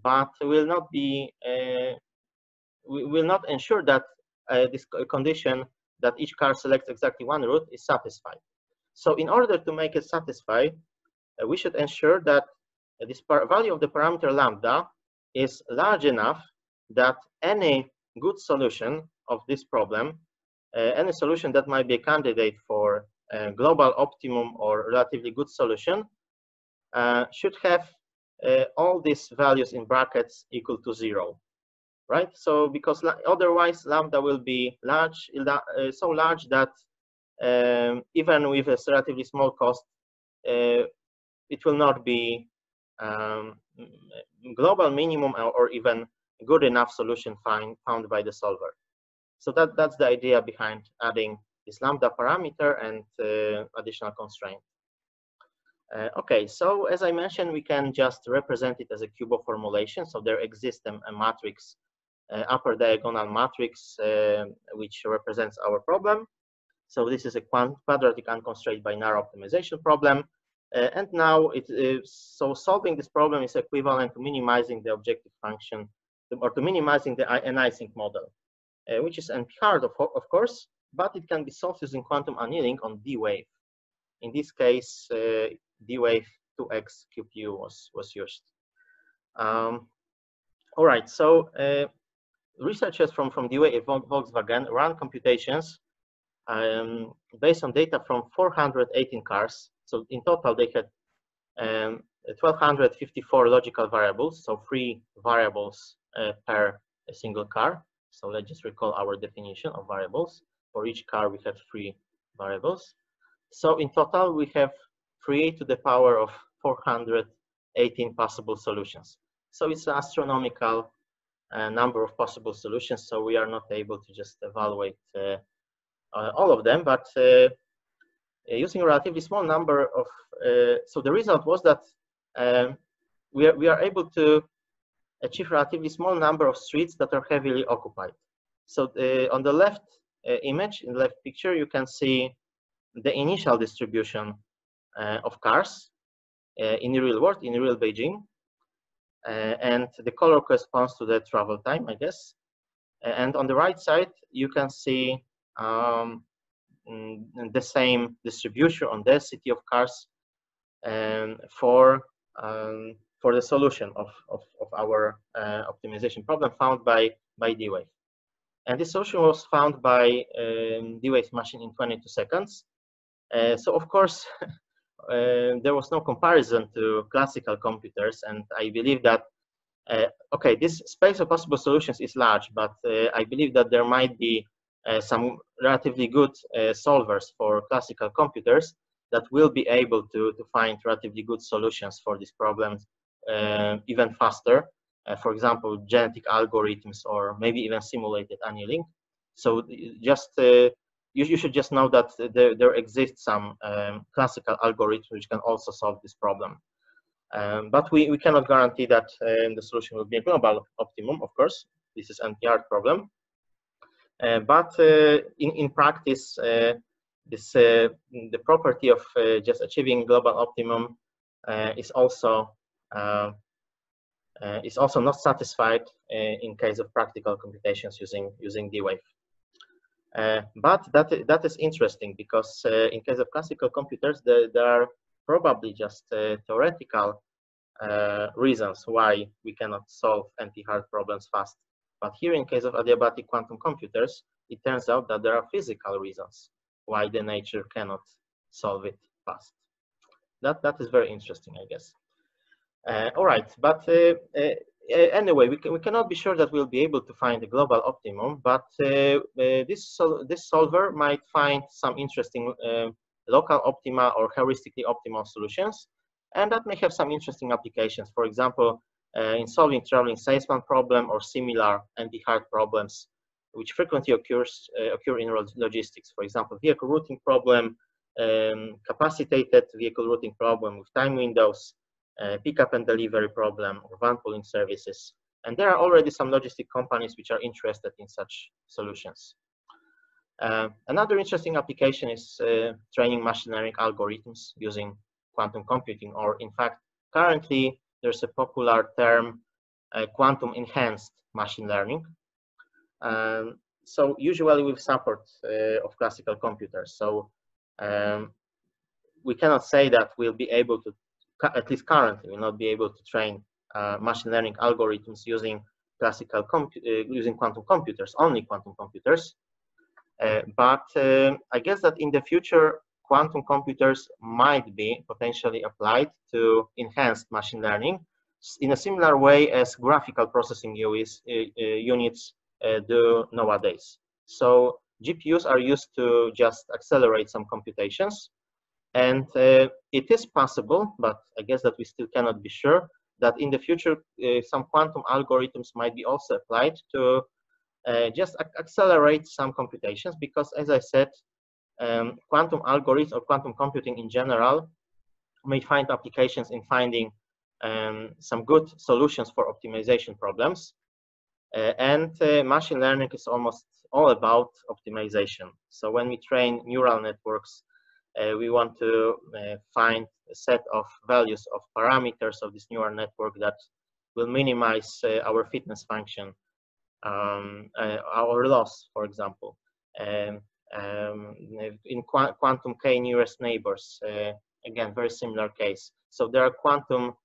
but will not ensure that this condition that each car selects exactly one route is satisfied. So in order to make it satisfied, we should ensure that this value of the parameter lambda is large enough that any good solution of this problem, any solution that might be a candidate for a global optimum or relatively good solution, should have all these values in brackets equal to 0, right? So because otherwise lambda will be large, so large that even with a relatively small cost, it will not be global minimum or even good enough solution found by the solver. So that's the idea behind adding this lambda parameter and additional constraint. Okay, so as I mentioned, we can just represent it as a Kubo formulation. So there exists a matrix, upper diagonal matrix, which represents our problem. So this is a quadratic unconstrained binary optimization problem. And now so solving this problem is equivalent to minimizing the objective function, or to minimizing an Ising model, which is hard, of course, but it can be solved using quantum annealing on D wave. In this case, D wave 2x QPU was used. All right, so researchers from D wave Volkswagen ran computations based on data from 418 cars. So in total, they had 1,254 logical variables, so 3 variables per single car. So let's just recall our definition of variables. For each car, we have 3 variables. So in total, we have 3 to the power of 418 possible solutions. So it's an astronomical number of possible solutions. So we are not able to just evaluate all of them, but using a relatively small number of, so the result was that we are able to achieve a relatively small number of streets that are heavily occupied. So on the left image, in the left picture, you can see the initial distribution of cars in the real world, in real Beijing. And the color corresponds to the travel time, I guess. And on the right side, you can see the same distribution on density of cars for the solution of our optimization problem found by D-Wave. And this solution was found by D-Wave machine in 22 seconds. So of course, there was no comparison to classical computers, and I believe that okay, this space of possible solutions is large, but I believe that there might be some relatively good solvers for classical computers that will be able to find relatively good solutions for these problems even faster. For example, genetic algorithms or maybe even simulated annealing. So just you should just know that there exists some classical algorithms which can also solve this problem. But we cannot guarantee that the solution will be a global optimum, of course. This is an NP-hard problem. But in practice, the property of just achieving global optimum is also not satisfied in case of practical computations using D-Wave. But that is interesting because in case of classical computers, there are probably just theoretical reasons why we cannot solve NP-hard problems fast. But here, in case of adiabatic quantum computers, it turns out that there are physical reasons why the nature cannot solve it fast. That is very interesting, I guess. All right, but anyway, we cannot be sure that we'll be able to find a global optimum, but this solver might find some interesting local optima or heuristically optimal solutions, and that may have some interesting applications. For example, in solving traveling salesman problem or similar NP-hard problems, which frequently occur in logistics. For example, vehicle routing problem, capacitated vehicle routing problem with time windows, pickup and delivery problem, or van pooling services. And there are already some logistic companies which are interested in such solutions. Another interesting application is training machine learning algorithms using quantum computing, or in fact, currently there's a popular term, quantum enhanced machine learning. So usually with support of classical computers. So we cannot say that we'll be able to, at least currently, we'll not be able to train machine learning algorithms using classical using quantum computers, only quantum computers. But I guess that in the future, quantum computers might be potentially applied to enhanced machine learning in a similar way as graphical processing units do nowadays. So GPUs are used to just accelerate some computations, and it is possible, but I guess that we still cannot be sure, that in the future some quantum algorithms might be also applied to just accelerate some computations, because as I said, quantum algorithms or quantum computing in general may find applications in finding some good solutions for optimization problems. And machine learning is almost all about optimization. So when we train neural networks, we want to find a set of values of parameters of this neural network that will minimize our fitness function, our loss, for example. In quantum K nearest neighbors, again, very similar case. So there are quantum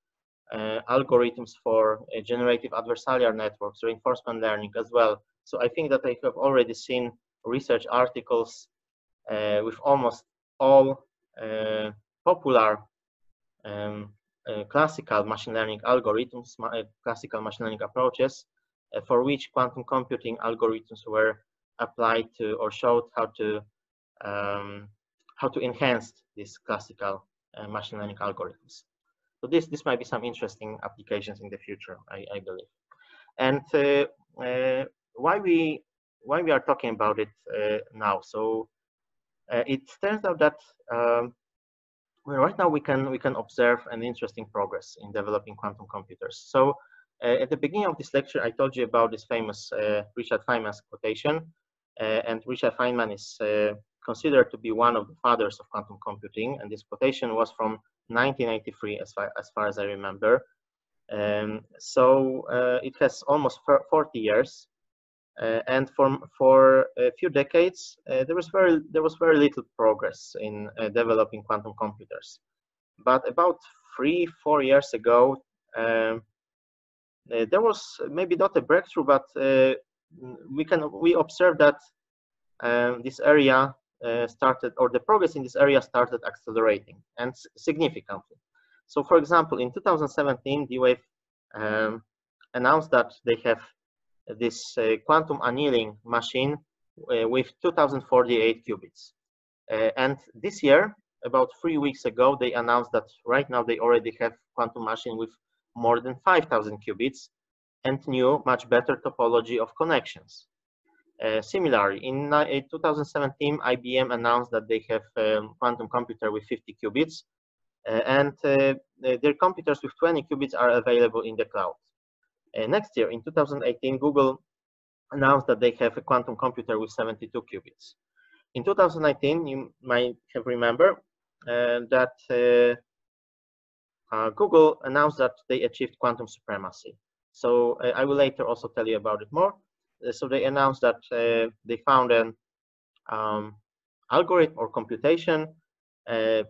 algorithms for generative adversarial networks, reinforcement learning as well. So I think that I have already seen research articles with almost all popular classical machine learning algorithms, classical machine learning approaches, for which quantum computing algorithms were applied to or showed how to enhance these classical machine learning algorithms. So this might be some interesting applications in the future, I believe. And why we are talking about it now? So it turns out that right now we can observe an interesting progress in developing quantum computers. So at the beginning of this lecture, I told you about this famous Richard Feynman's quotation, and Richard Feynman is considered to be one of the fathers of quantum computing, and this quotation was from 1983, as far as I remember. So it has almost 40 years, and for a few decades there was very little progress in developing quantum computers. But about 3-4 years ago, there was maybe not a breakthrough, but we observed that this area started, or the progress in this area started accelerating, and significantly. So, for example, in 2017, D-Wave announced that they have this quantum annealing machine with 2048 qubits. And this year, about 3 weeks ago, they announced that right now they already have quantum machine with more than 5,000 qubits and new, much better topology of connections. Similarly, in 2017, IBM announced that they have a quantum computer with 50 qubits, and their computers with 20 qubits are available in the cloud. Next year, in 2018, Google announced that they have a quantum computer with 72 qubits. In 2019, you might have remembered that Google announced that they achieved quantum supremacy. So I will later also tell you about it more. So they announced that they found an algorithm or computation,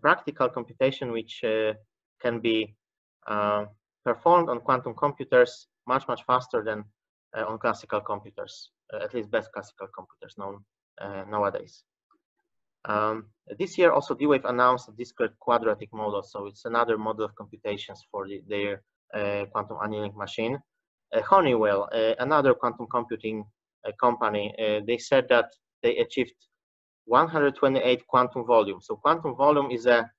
practical computation, which can be performed on quantum computers much faster than on classical computers, at least best classical computers known nowadays. This year also D-Wave announced a discrete quadratic model, so it's another model of computations for their quantum annealing machine. Honeywell, another quantum computing company, they said that they achieved 128 quantum volume. So quantum volume is a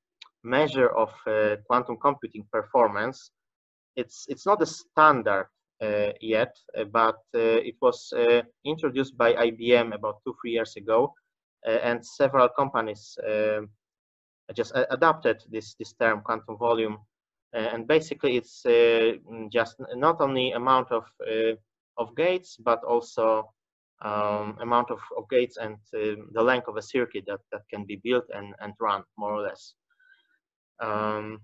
measure of quantum computing performance. It's not a standard yet, but it was introduced by IBM about 2-3 years ago, and several companies just adopted this term quantum volume. And basically, it's just not only amount of gates, but also amount of gates and the length of a circuit that can be built and run, more or less. And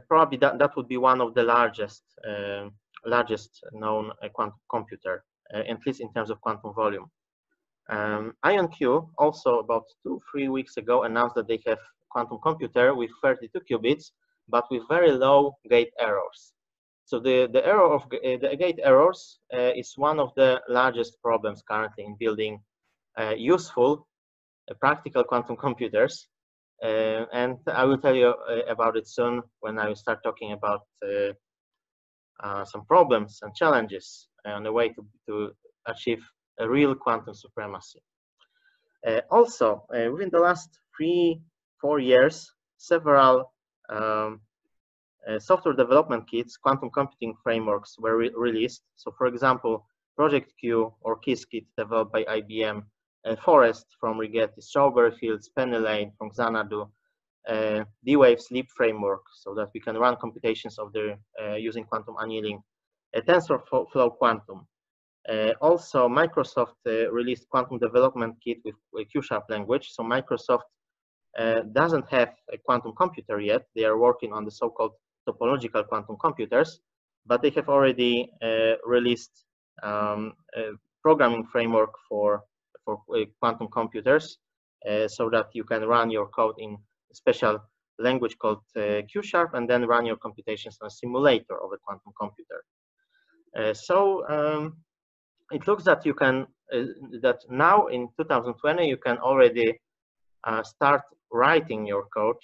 probably that would be one of the largest known quantum computer, at least in terms of quantum volume. IonQ also about 2-3 weeks ago announced that they have quantum computer with 32 qubits, but with very low gate errors. So the error of the gate errors is one of the largest problems currently in building useful practical quantum computers. And I will tell you about it soon when I will start talking about some problems and challenges on the way to achieve a real quantum supremacy. Also, within the last 3-4 years, several software development kits, quantum computing frameworks were released. So, for example, Project Q or Qiskit developed by IBM, Forest from Rigetti, Strawberry Fields, Penny Lane from Xanadu, D-Wave Sleep framework, so that we can run computations of the using quantum annealing, TensorFlow Quantum. Also, Microsoft released quantum development kit with Q-sharp language. So Microsoft doesn't have a quantum computer yet. They are working on the so-called topological quantum computers, but they have already released a programming framework for quantum computers, so that you can run your code in a special language called Q-sharp and then run your computations on a simulator of a quantum computer. It looks that you can that now in 2020 you can already start writing your code,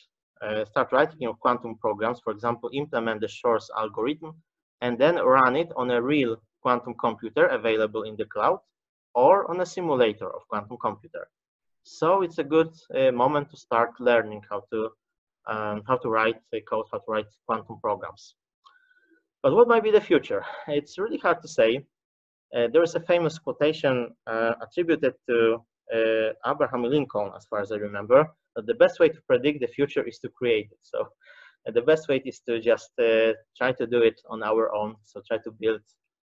start writing your quantum programs. For example, implement the Shor's algorithm and then run it on a real quantum computer available in the cloud or on a simulator of quantum computer. So it's a good moment to start learning how to write code, how to write quantum programs. But what might be the future? It's really hard to say. There is a famous quotation attributed to Abraham Lincoln, as far as I remember, that the best way to predict the future is to create it. So the best way is to just try to do it on our own, so try to build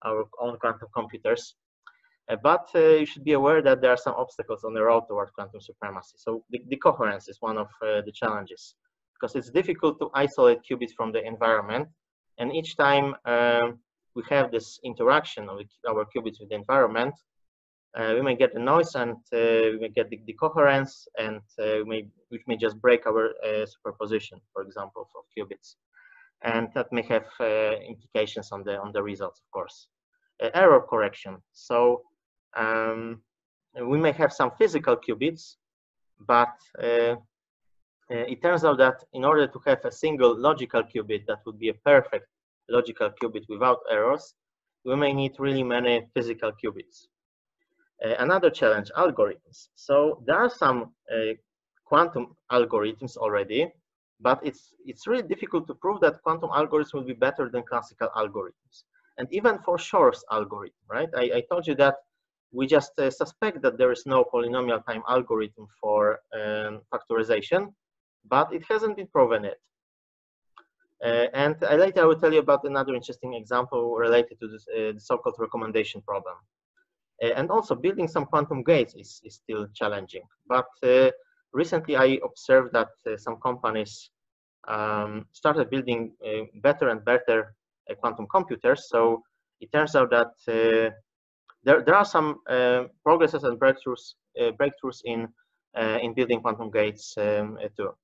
our own quantum computers. But you should be aware that there are some obstacles on the road toward quantum supremacy. So the coherence is one of the challenges, because it's difficult to isolate qubits from the environment. And each time we have this interaction of our qubits with the environment, we may get the noise and we may get the decoherence, and which may just break our superposition, for example, of qubits. And that may have implications on the results, of course. Error correction. So we may have some physical qubits, but it turns out that in order to have a single logical qubit that would be a perfect logical qubit without errors, we may need really many physical qubits. Another challenge, algorithms. So there are some quantum algorithms already, but it's really difficult to prove that quantum algorithms will be better than classical algorithms. And even for Shor's algorithm, right? I told you that we just suspect that there is no polynomial time algorithm for factorization, but it hasn't been proven yet. And later I will tell you about another interesting example related to this, the so-called recommendation problem. And also building some quantum gates is still challenging. But recently I observed that some companies started building better and better quantum computers. So it turns out that there are some progresses and breakthroughs in building quantum gates too.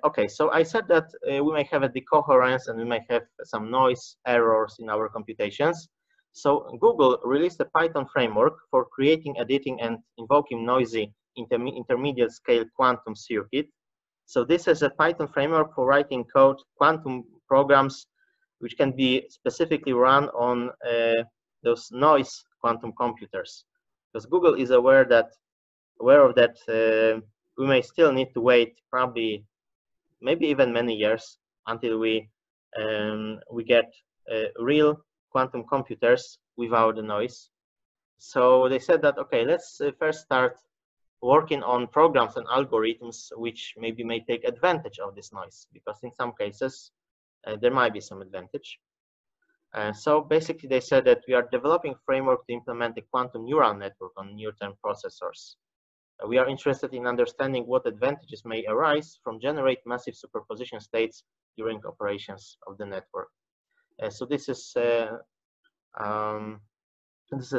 Okay, so I said that we may have a decoherence and we may have some noise errors in our computations. So Google released a Python framework for creating, editing, and invoking noisy intermediate scale quantum circuit. So this is a Python framework for writing code, quantum programs, which can be specifically run on those noise quantum computers. Because Google is aware of that we may still need to wait probably maybe even many years until we get real quantum computers without the noise. So they said that, okay, let's first start working on programs and algorithms which maybe may take advantage of this noise, because in some cases there might be some advantage. So basically they said that we are developing a framework to implement a quantum neural network on near-term processors. We are interested in understanding what advantages may arise from generate massive superposition states during operations of the network. So this is a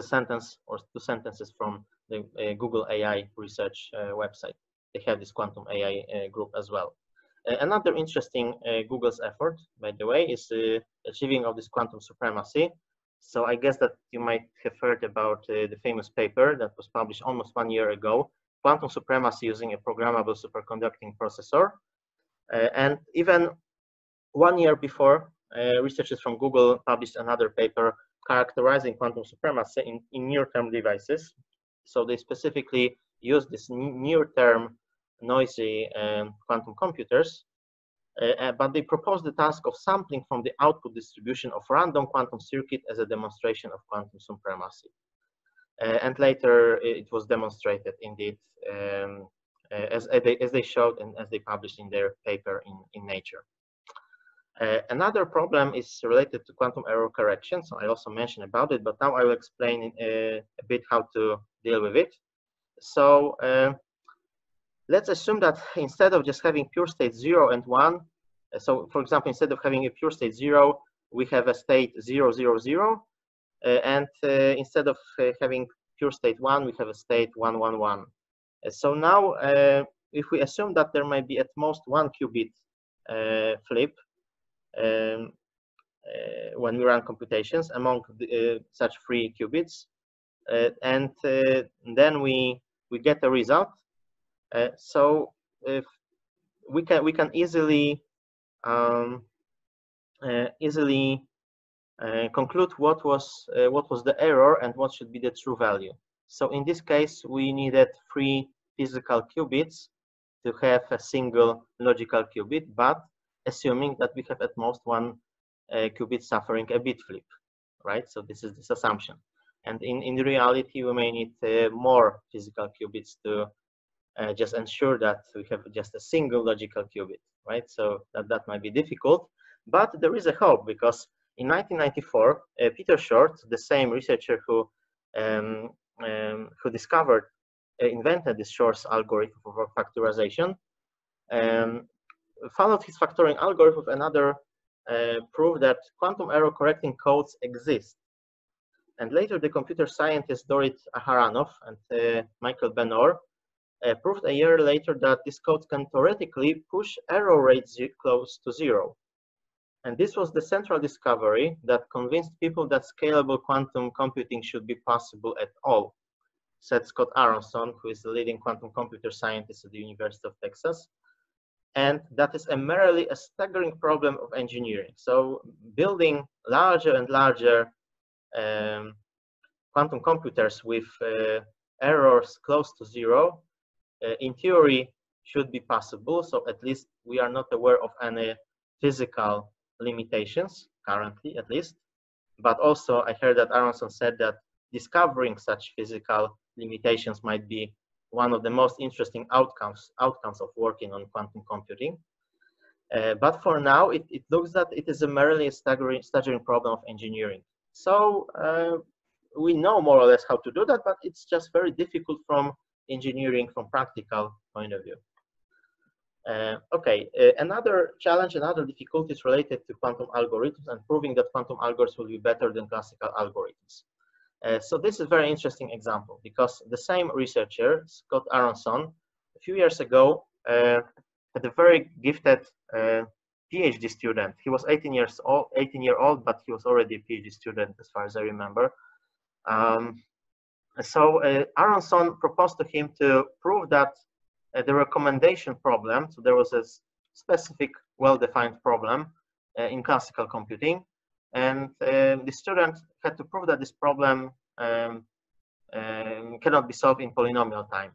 sentence or two sentences from the Google AI research website. They have this quantum AI group as well. Another interesting Google's effort, by the way, is the achieving of this quantum supremacy. So I guess that you might have heard about the famous paper that was published almost 1 year ago, quantum supremacy using a programmable superconducting processor. And even 1 year before, researchers from Google published another paper characterizing quantum supremacy in near-term devices. So they specifically use this near-term noisy quantum computers, but they proposed the task of sampling from the output distribution of random quantum circuit as a demonstration of quantum supremacy. And later it was demonstrated indeed, as they showed and as they published in their paper in Nature. Another problem is related to quantum error correction. So I also mentioned about it, but now I will explain a bit how to deal with it. So let's assume that instead of just having pure state 0 and 1, so for example, instead of having a pure state 0, we have a state 0, 0, 0. And instead of having pure state 1, we have a state 1, 1, 1. So now, if we assume that there might be at most 1 qubit flip when we run computations among such 3 qubits, and then we get a result. So if we can easily conclude what was the error and what should be the true value. So in this case, we needed 3 physical qubits to have a single logical qubit, but assuming that we have at most 1 qubit suffering a bit flip, right? So this is this assumption. And in reality, we may need more physical qubits to just ensure that we have just a single logical qubit, right? So that might be difficult, but there is a hope, because in 1994, Peter Short, the same researcher who invented this Shor's algorithm for factorization, followed his factoring algorithm with another proof that quantum error correcting codes exist. And later, the computer scientists Dorit Aharonov and Michael Benor proved a year later that these codes can theoretically push error rates close to 0. And this was the central discovery that convinced people that scalable quantum computing should be possible at all, said Scott Aronson, who is the leading quantum computer scientist at the University of Texas. And that is merely a staggering problem of engineering. So building larger and larger quantum computers with errors close to zero, in theory, should be possible. So at least we are not aware of any physical limitations, currently at least. But also I heard that Aronson said that discovering such physical limitations might be one of the most interesting outcomes of working on quantum computing. But for now, it looks that it is a merely staggering problem of engineering. So we know more or less how to do that, but it's just very difficult from engineering, from practical point of view. Another challenge, another difficulty is related to quantum algorithms and proving that quantum algorithms will be better than classical algorithms. So this is a very interesting example because the same researcher, Scott Aronson, a few years ago had a very gifted PhD student. He was 18-year-old, but he was already a PhD student as far as I remember. Aronson proposed to him to prove that the recommendation problem, so there was a specific well-defined problem in classical computing, and the student had to prove that this problem cannot be solved in polynomial time.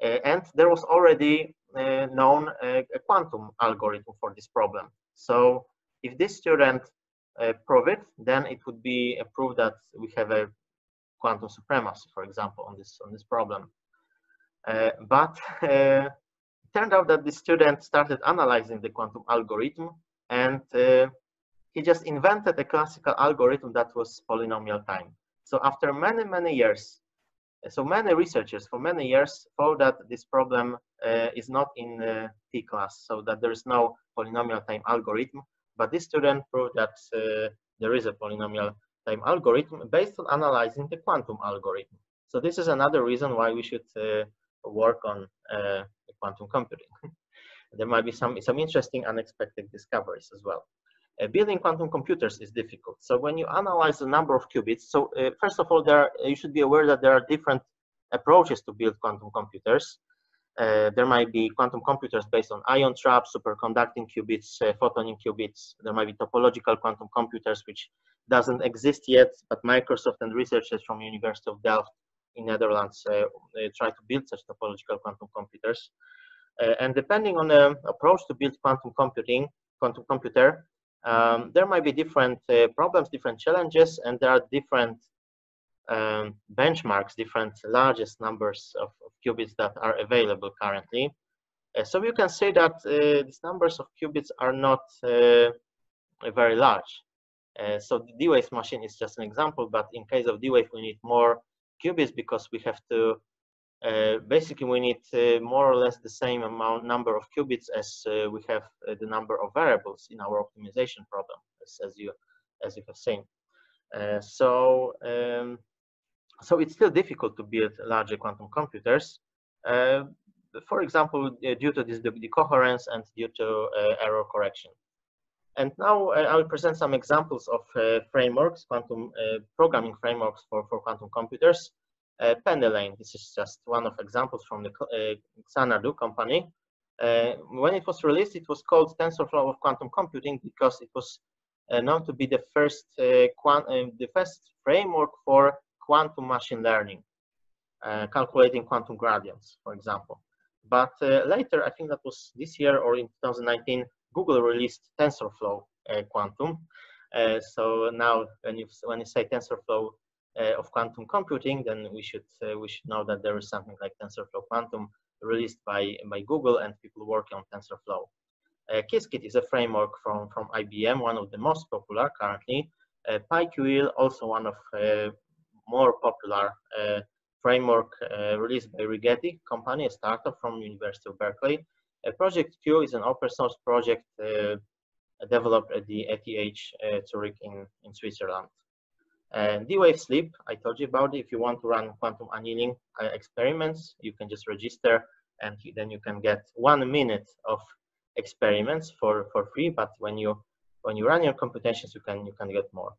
And there was already known a quantum algorithm for this problem. So if this student prove it, then it would be a proof that we have a quantum supremacy, for example, on this problem. But it turned out that the student started analyzing the quantum algorithm, and he just invented a classical algorithm that was polynomial time. So after many years, so many researchers for many years thought that this problem is not in T class, so that there is no polynomial time algorithm. But this student proved that there is a polynomial time algorithm based on analyzing the quantum algorithm. So this is another reason why we should work on quantum computing. There might be some interesting unexpected discoveries as well. Building quantum computers is difficult. So when you analyze the number of qubits, so first of all, you should be aware that there are different approaches to build quantum computers. There might be quantum computers based on ion traps, superconducting qubits, photoning qubits. There might be topological quantum computers, which doesn't exist yet, but Microsoft and researchers from University of Delft in Netherlands try to build such topological quantum computers. And depending on the approach to build quantum computer, there might be different problems, different challenges, and there are different benchmarks, different largest numbers of qubits that are available currently. So you can say that these numbers of qubits are not very large. So the D-Wave machine is just an example, but in case of D-Wave, we need more qubits because we have to basically we need more or less the same number of qubits as we have the number of variables in our optimization problem, as you have seen. So it's still difficult to build larger quantum computers, for example, due to this decoherence and due to error correction. And now I will present some examples of frameworks, quantum programming frameworks for quantum computers. Pendelane, this is just one of examples from the Xanadu company. When it was released, it was called TensorFlow of quantum computing because it was known to be the first framework for quantum machine learning, calculating quantum gradients, for example. But later, I think that was this year or in 2019, Google released TensorFlow Quantum. So now, when you say TensorFlow of quantum computing, then we should know that there is something like TensorFlow Quantum released by Google and people working on TensorFlow. Qiskit is a framework from IBM, one of the most popular currently. PyQL, also one of more popular framework released by Rigetti company, a startup from University of Berkeley. Project Q is an open source project developed at the ETH Zurich in Switzerland. D-Wave Sleep, I told you about it. If you want to run quantum annealing experiments, you can just register and then you can get 1 minute of experiments for free. But when you run your computations, you can get more.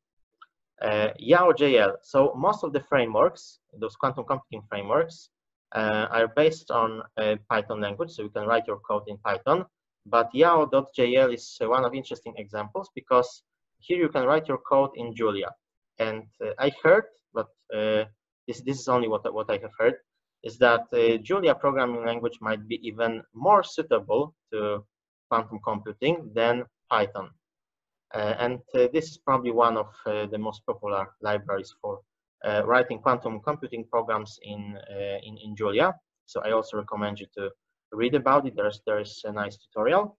YAO.jl. So most of the frameworks, those quantum computing frameworks, are based on Python language, so you can write your code in Python. But YAO.jl is one of interesting examples because here you can write your code in Julia. And I heard, but this is only what I have heard, is that Julia programming language might be even more suitable to quantum computing than Python. And this is probably one of the most popular libraries for writing quantum computing programs in Julia. So I also recommend you to read about it. There's a nice tutorial.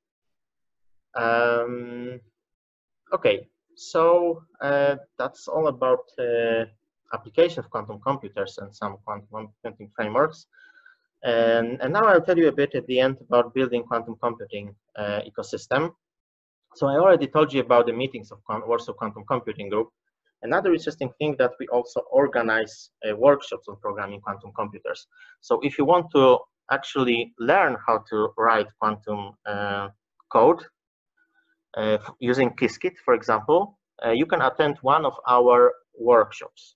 Okay, so that's all about application of quantum computers and some quantum computing frameworks. And now I'll tell you a bit at the end about building quantum computing ecosystem. So I already told you about the meetings of Warsaw Quantum Computing Group. Another interesting thing that we also organize workshops on programming quantum computers. So if you want to actually learn how to write quantum code using Qiskit, for example, you can attend one of our workshops.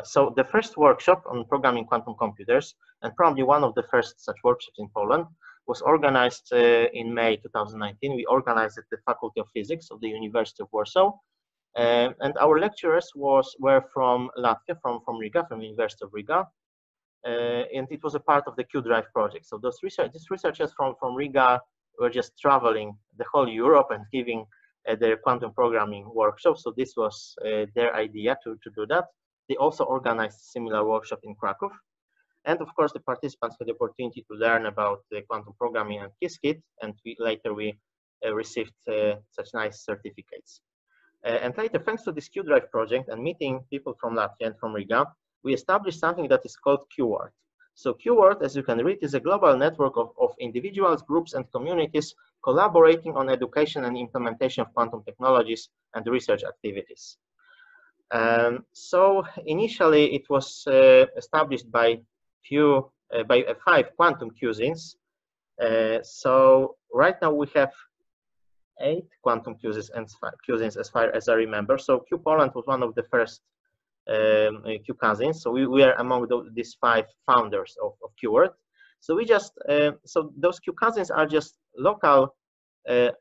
So the first workshop on programming quantum computers, and probably one of the first such workshops in Poland, was organized in May 2019. We organized at the Faculty of Physics of the University of Warsaw. And our lecturers were from Latvia, from Riga, from the University of Riga. And it was a part of the QDrive project. So these researchers from Riga were just traveling the whole Europe and giving their quantum programming workshops. So this was their idea to do that. They also organized a similar workshop in Krakow. And of course, the participants had the opportunity to learn about quantum programming and Qiskit, and later we received such nice certificates. And later, thanks to this QDrive project and meeting people from Latvia and from Riga, we established something that is called QWORD. So QWORD, as you can read, is a global network of individuals, groups, and communities collaborating on education and implementation of quantum technologies and research activities. So initially, it was established by 5 quantum QZines. So right now we have 8 quantum QZines as far as I remember. So Q Poland was one of the first Q cousins. So we are among these 5 founders of QWORD. So we just so those Q cousins are just local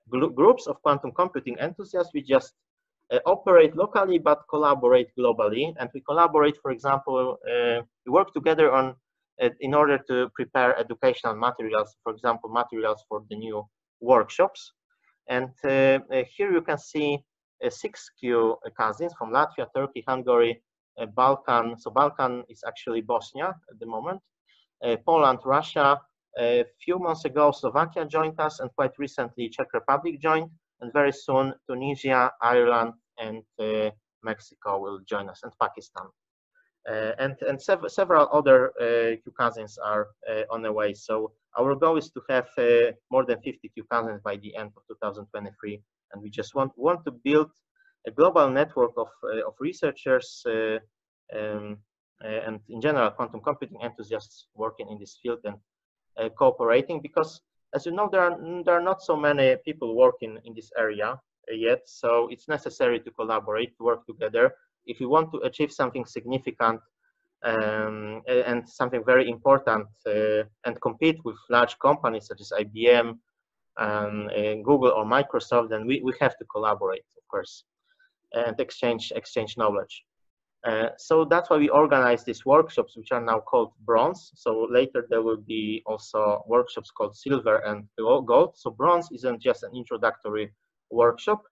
groups of quantum computing enthusiasts. We just operate locally but collaborate globally, and we collaborate. For example, we work together on in order to prepare educational materials. For example, materials for the new workshops. And here you can see 6 Q cousins from Latvia, Turkey, Hungary, Balkan. So Balkan is actually Bosnia at the moment. Poland, Russia. A few months ago, Slovakia joined us, and quite recently, Czech Republic joined. And very soon, Tunisia, Ireland, and Mexico will join us, and Pakistan. And several other Q cousins are on the way. So our goal is to have more than 50 Q cousins by the end of 2023, and we just want to build a global network of researchers and in general quantum computing enthusiasts working in this field and cooperating, because as you know, there are not so many people working in this area yet, so it's necessary to collaborate, to work together if you want to achieve something significant and something very important and compete with large companies such as IBM, Google or Microsoft. Then we have to collaborate, of course, and exchange knowledge. So that's why we organize these workshops, which are now called bronze. So later there will be also workshops called silver and gold. So bronze isn't just an introductory workshop,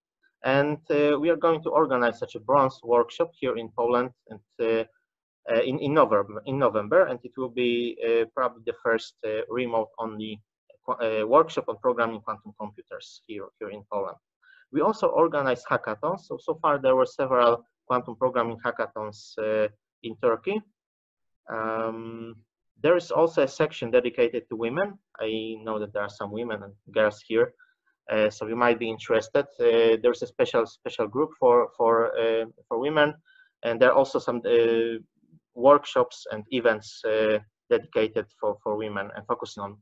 and we are going to organize such a bronze workshop here in Poland and in November, and it will be probably the first remote-only workshop on programming quantum computers here in Poland. We also organize hackathons. So far there were several quantum programming hackathons in Turkey. There is also a section dedicated to women. I know that there are some women and girls here, so you might be interested. There's a special group for women, and there are also some workshops and events dedicated for women and focusing on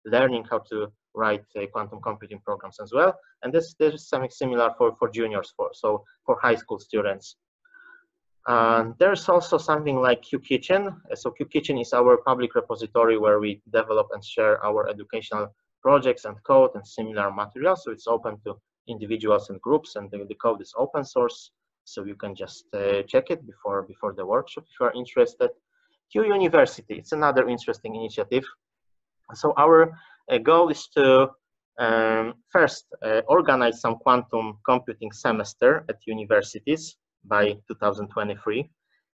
learning how to write quantum computing programs as well. And there's something similar for juniors, for high school students. There's also something like QKitchen. So QKitchen is our public repository where we develop and share our educational projects and code and similar materials. So it's open to individuals and groups, and the code is open source. so you can just check it before the workshop if you are interested. Q University, it's another interesting initiative. So our goal is to first organize some quantum computing semester at universities by 2023,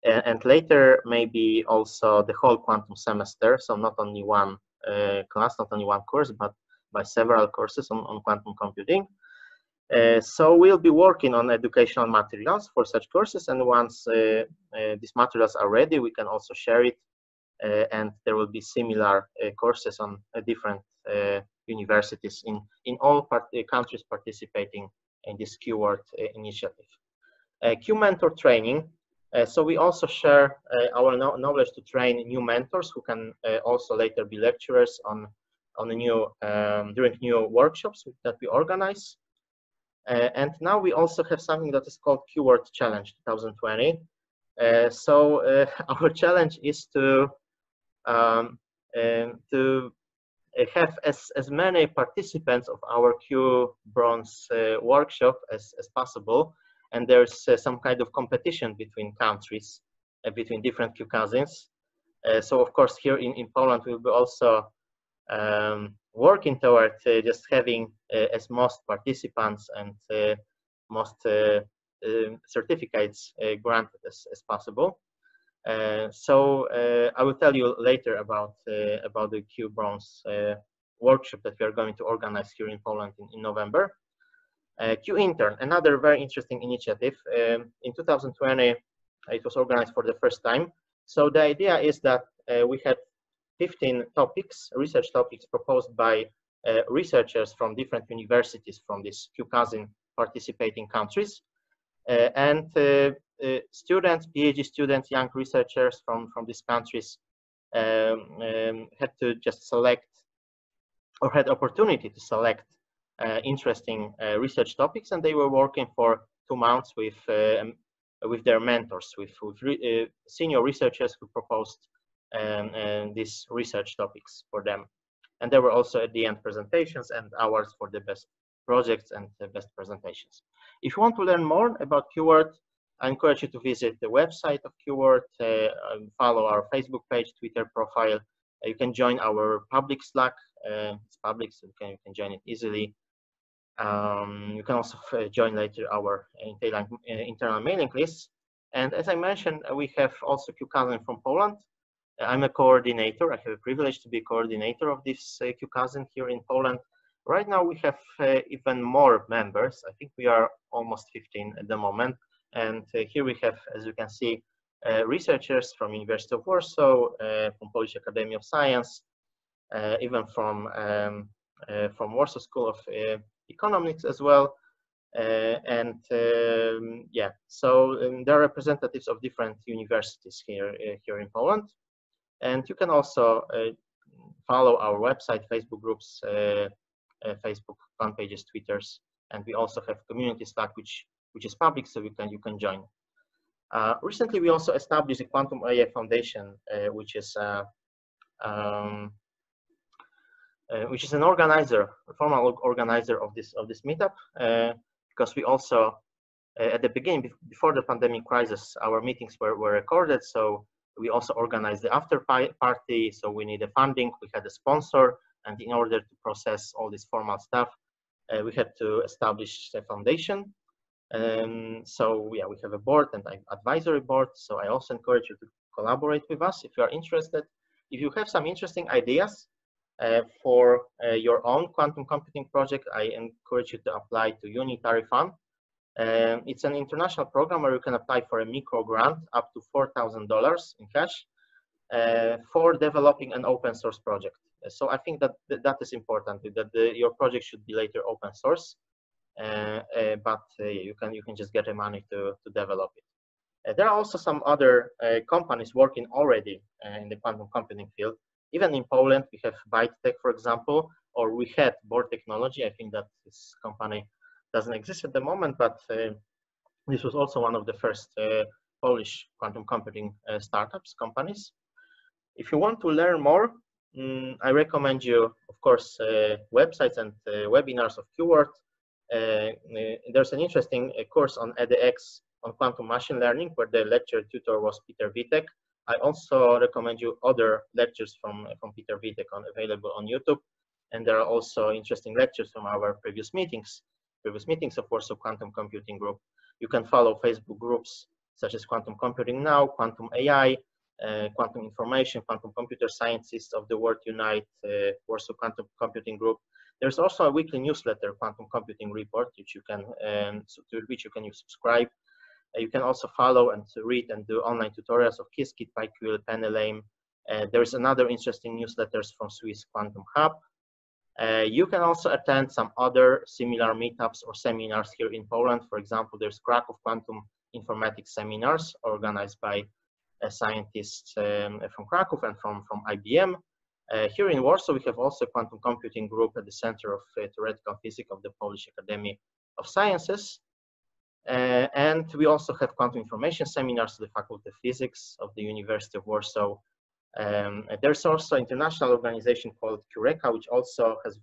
and later maybe also the whole quantum semester, so not only one class, not only one course, but by several courses on quantum computing. So we'll be working on educational materials for such courses, and once these materials are ready, we can also share it, and there will be similar courses on different universities in all countries participating in this Q-Word initiative. Q Mentor training. So we also share our knowledge to train new mentors who can also later be lecturers on a new during new workshops that we organize. And now we also have something that is called Q-Word Challenge 2020. So our challenge is to have as many participants of our Q Bronze workshop as possible. And there's some kind of competition between countries, between different Q cousins. So of course, here in Poland, we'll be also working toward just having as most participants and most certificates granted as possible. So I will tell you later about the Q Bronze workshop that we are going to organize here in Poland in November. Q Intern, another very interesting initiative. In 2020, it was organized for the first time. So the idea is that we had 15 topics, research topics proposed by researchers from different universities from these Q cousin participating countries. And students, PhD students, young researchers from these countries had to just select, or had opportunity to select interesting research topics, and they were working for 2 months with their mentors, with senior researchers who proposed these research topics for them. And there were also at the end presentations and awards for the best projects and the best presentations. If you want to learn more about Q-Word, I encourage you to visit the website of Q-Word, follow our Facebook page, Twitter profile. You can join our public Slack. It's public, so you can join it easily. You can also join later our internal mailing list. And as I mentioned, we have also Q cousin from Poland. I'm a coordinator. I have a privilege to be coordinator of this Q cousin here in Poland. Right now we have even more members. I think we are almost 15 at the moment. And here we have, as you can see, researchers from University of Warsaw, from Polish Academy of Science, even from Warsaw School of Economics as well. Yeah, so there are representatives of different universities here in Poland. And you can also follow our website, Facebook groups, Facebook fan pages, Twitters, and we also have community Slack, which is public, so you can join. Recently, we also established a Quantum AI Foundation, which is an organizer, a formal organizer of this meetup, because we also at the beginning, before the pandemic crisis, our meetings were recorded, so we also organized the after party. So we needed funding, we had a sponsor, and in order to process all this formal stuff, we had to establish a foundation. So yeah, we have a board and an advisory board. So I also encourage you to collaborate with us if you are interested. If you have some interesting ideas for your own quantum computing project, I encourage you to apply to Unitary Fund. It's an international program where you can apply for a micro grant up to $4,000 in cash for developing an open source project. So I think that is important, that your project should be later open source, but you can just get the money to develop it. There are also some other companies working already in the quantum computing field. Even in Poland, we have ByteTech, for example, or we had Board Technology. I think that this company doesn't exist at the moment, but this was also one of the first Polish quantum computing startups companies. If you want to learn more, I recommend you, of course, websites and webinars of Q-Word. There's an interesting course on edX on quantum machine learning, where the lecture tutor was Peter Witek. I also recommend you other lectures from Peter Witek available on YouTube. And there are also interesting lectures from our previous meetings of Warsaw Quantum Computing Group. You can follow Facebook groups such as Quantum Computing Now, Quantum AI, Quantum Information, Quantum Computer Scientists of the World Unite, Warsaw Quantum Computing Group. There's also a weekly newsletter, Quantum Computing Report, which you can subscribe. You can also follow and read and do online tutorials of Qiskit, PyQL, Penelame. There's another interesting newsletters from Swiss Quantum Hub. You can also attend some other similar meetups or seminars here in Poland. For example, there's Krakow Quantum Informatics seminars organized by scientists from Krakow and from IBM. Here in Warsaw, we have also a quantum computing group at the Center of Theoretical Physics of the Polish Academy of Sciences. And we also have quantum information seminars at the Faculty of Physics of the University of Warsaw. There's also an international organization called Cureka, which also has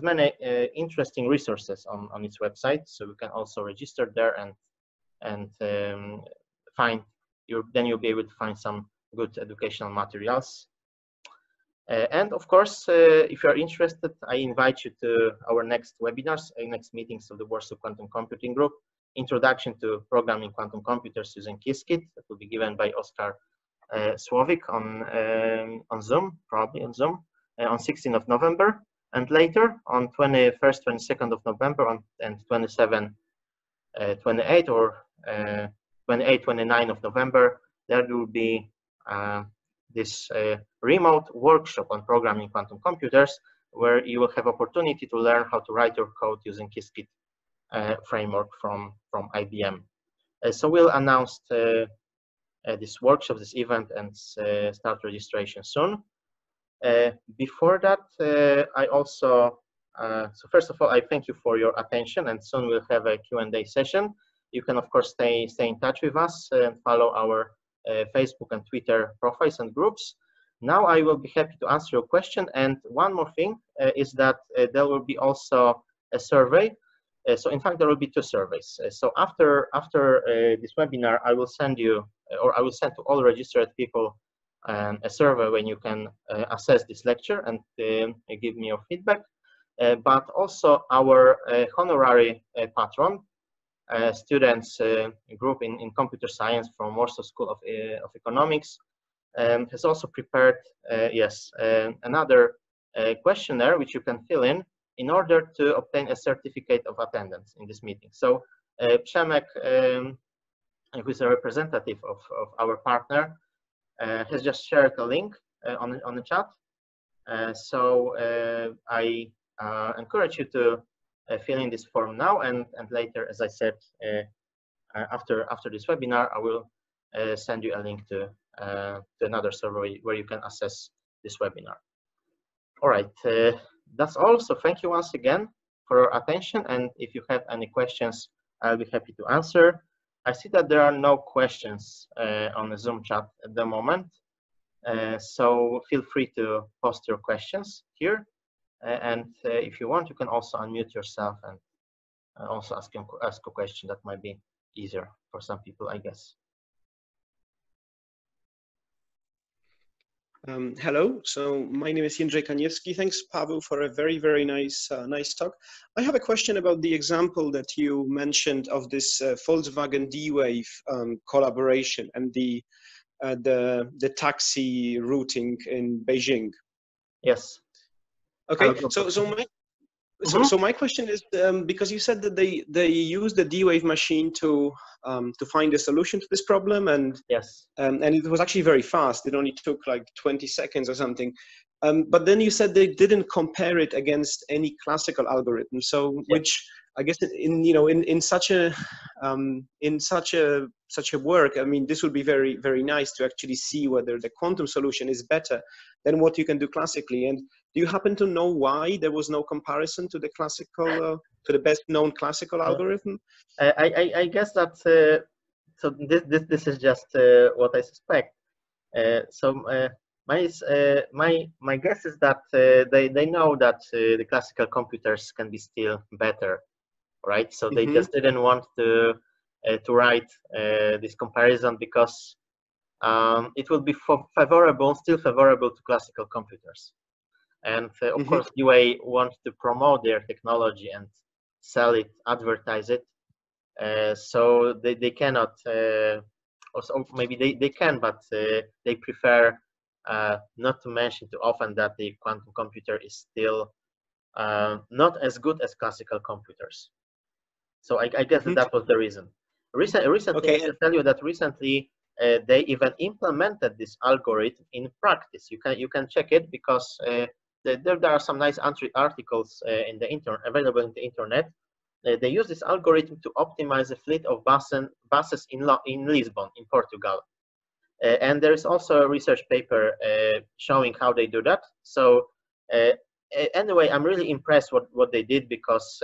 many interesting resources on its website. So you can also register there and then you'll be able to find some good educational materials. And of course, if you are interested, I invite you to our next webinars, next meetings of the Warsaw Quantum Computing Group. Introduction to Programming Quantum Computers using Qiskit. That will be given by Oskar Słowik on Zoom, probably on Zoom, on 16th of November. And later on 21st, 22nd of November and 27, 28 or 28, 29 of November, there will be this remote workshop on programming quantum computers, where you will have opportunity to learn how to write your code using Qiskit framework from IBM. So we'll announce this workshop, this event, and start registration soon. Before that, I also, so first of all, I thank you for your attention, and soon we'll have a Q&A session. You can, of course, stay in touch with us and follow our Facebook and Twitter profiles and groups. Now I will be happy to answer your question. And one more thing is that there will be also a survey. So in fact, there will be two surveys. So after this webinar, I will send you, or I will send to all registered people a survey when you can assess this lecture and give me your feedback. But also our honorary patron, students group in computer science from Warsaw School of Economics, has also prepared, another questionnaire which you can fill in order to obtain a certificate of attendance in this meeting. So Przemek, who is a representative of our partner, has just shared a link on the chat. So I encourage you to fill in this form now, and later, as I said, after this webinar, I will send you a link to another survey where you can assess this webinar. All right, that's all. So thank you once again for your attention, and if you have any questions, I'll be happy to answer. I see that there are no questions on the Zoom chat at the moment, so feel free to post your questions here. And if you want, you can also unmute yourself and also ask a question. That might be easier for some people, I guess. Hello, so my name is Jędrzej Kaniewski. Thanks, Paweł, for a very, very nice talk. I have a question about the example that you mentioned of this Volkswagen D-Wave collaboration and the taxi routing in Beijing. Yes. Okay, so my question is, because you said that they used the D-Wave machine to find a solution to this problem, and yes, and it was actually very fast. It only took like 20 seconds or something. But then you said they didn't compare it against any classical algorithm. So yes, which I guess in such a work, I mean, this would be very, very nice to actually see whether the quantum solution is better than what you can do classically. And do you happen to know why there was no comparison to the classical, to the best known classical algorithm? I guess that so this is just what I suspect. My guess is that they know that the classical computers can be still better right? So they just didn't want to write this comparison because it will be still favorable to classical computers. And of course, UA wants to promote their technology and sell it, advertise it. So they cannot, also maybe they can, but they prefer not to mention too often that the quantum computer is still not as good as classical computers. So I guess that was the reason. Recently, I can tell you that recently they even implemented this algorithm in practice. You can check it because there are some nice articles in the available in the internet. They use this algorithm to optimize a fleet of buses in Lisbon, in Portugal. And there is also a research paper showing how they do that. So anyway, I'm really impressed what they did, because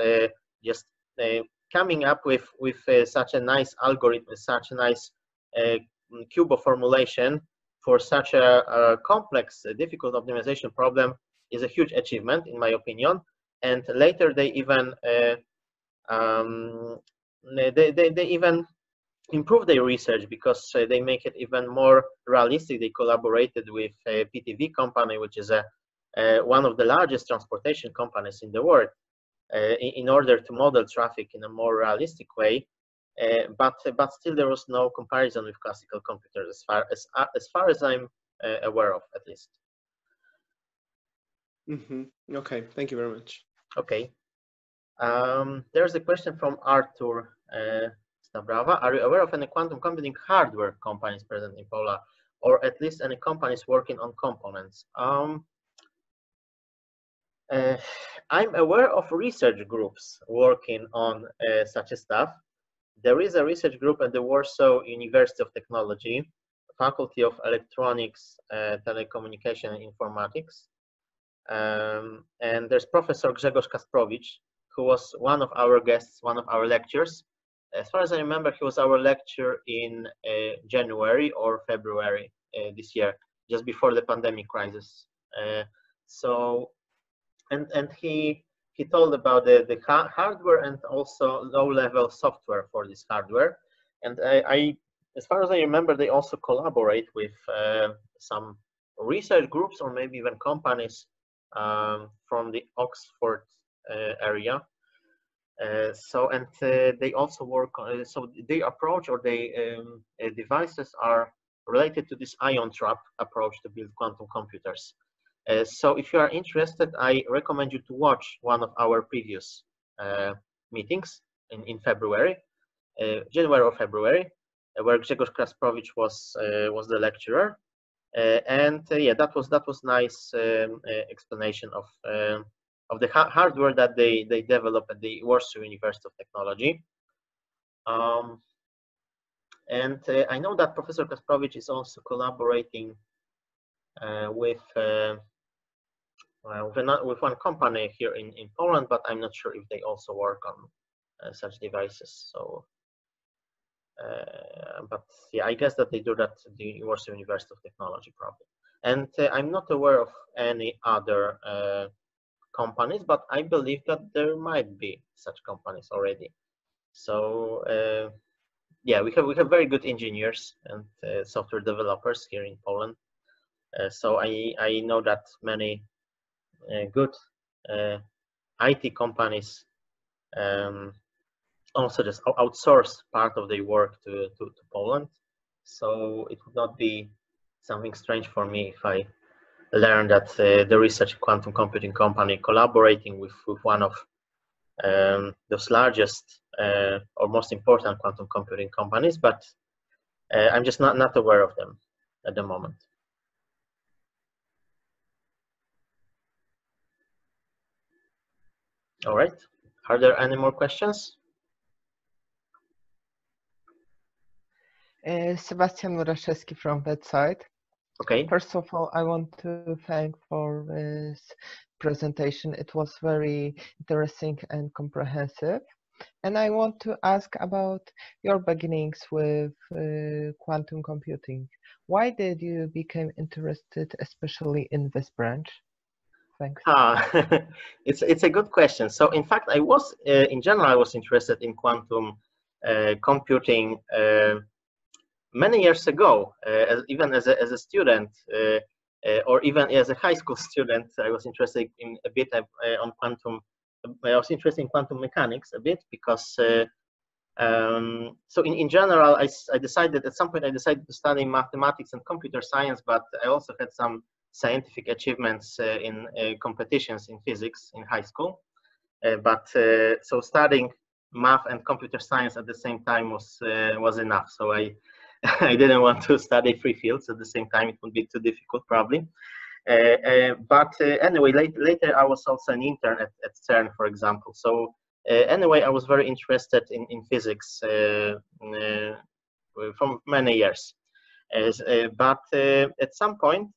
just coming up with such a nice algorithm, such a nice QUBO formulation for such a complex, difficult optimization problem is a huge achievement, in my opinion. And later they even they even improve their research, because they make it even more realistic. They collaborated with a PTV company, which is one of the largest transportation companies in the world, in order to model traffic in a more realistic way. But still there was no comparison with classical computers, as far as I'm aware of, at least. Okay, thank you very much. Okay. There's a question from Artur Stabrava. Are you aware of any quantum computing hardware companies present in Poland, or at least any companies working on components? I'm aware of research groups working on such stuff. There is a research group at the Warsaw University of Technology, Faculty of Electronics, Telecommunication and Informatics. And there's Professor Grzegorz Kasprowicz, who was one of our guests, one of our lectures. As far as I remember, he was our lecturer in January or February this year, just before the pandemic crisis. And he told about the hardware and also low-level software for this hardware. And as far as I remember, they also collaborate with some research groups, or maybe even companies from the Oxford area. They also work on, so they approach, or they devices are related to this ion trap approach to build quantum computers. So if you are interested, I recommend you to watch one of our previous meetings in February, January or February, where Grzegorz Kasprowicz was the lecturer. Yeah, that was nice explanation of the hardware that they developed at the Warsaw University of Technology. I know that Professor Kasprowicz is also collaborating with one company here in Poland, but I'm not sure if they also work on such devices. So, but yeah, I guess that they do that at the Warsaw University of Technology, probably. And I'm not aware of any other companies, but I believe that there might be such companies already. So yeah, we have very good engineers and software developers here in Poland. So I know that many good IT companies also just outsource part of their work to Poland. So it would not be something strange for me if I learn that there is such a quantum computing company collaborating with one of those largest or most important quantum computing companies, but I'm just not aware of them at the moment. All right. Are there any more questions? Sebastian Muraszewski from that side. Okay. First of all, I want to thank for this presentation. It was very interesting and comprehensive. And I want to ask about your beginnings with quantum computing. Why did you become interested especially in this branch? Thanks. It's a good question. So in fact, I was in general I was interested in quantum computing many years ago, even as a student, or even as a high school student. I was interested in a bit on quantum. I was interested in quantum mechanics a bit because. So in general, I decided at some point I decided to study mathematics and computer science, but I also had some scientific achievements in competitions in physics in high school. So studying math and computer science at the same time was enough. So I I didn't want to study 3 fields at the same time. It would be too difficult probably. Anyway, later I was also an intern at CERN, for example. So anyway, I was very interested in physics from many years. But at some point,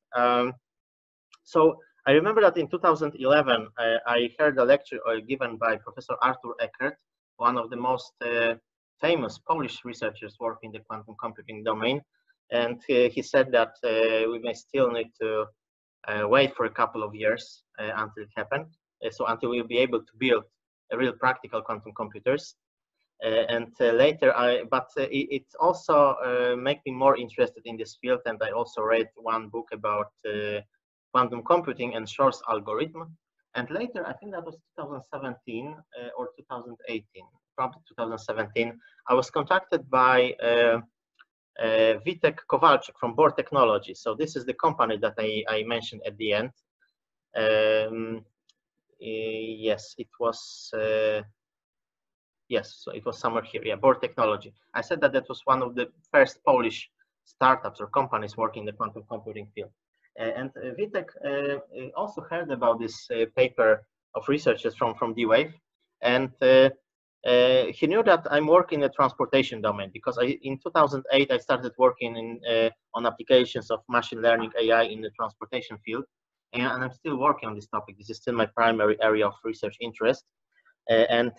so I remember that in 2011, I heard a lecture given by Professor Artur Eckert, one of the most famous Polish researchers working in the quantum computing domain. And he said that we may still need to wait for a couple of years until it happened. So until we'll be able to build real practical quantum computers. Later, it also made me more interested in this field. And I also read one book about quantum computing and Shor's algorithm. And later, I think that was 2017 or 2018, probably 2017, I was contacted by Witek Kowalczyk from Bohr Technology. So this is the company that I mentioned at the end. Yes, it was. Yes, so it was somewhere here. Yeah, Bohr Technology. I said that was one of the first Polish startups or companies working in the quantum computing field. And Witek also heard about this paper of researchers from D-Wave, and he knew that I'm working in the transportation domain because in 2008 I started working on applications of machine learning AI in the transportation field, and I'm still working on this topic. This is still my primary area of research interest. I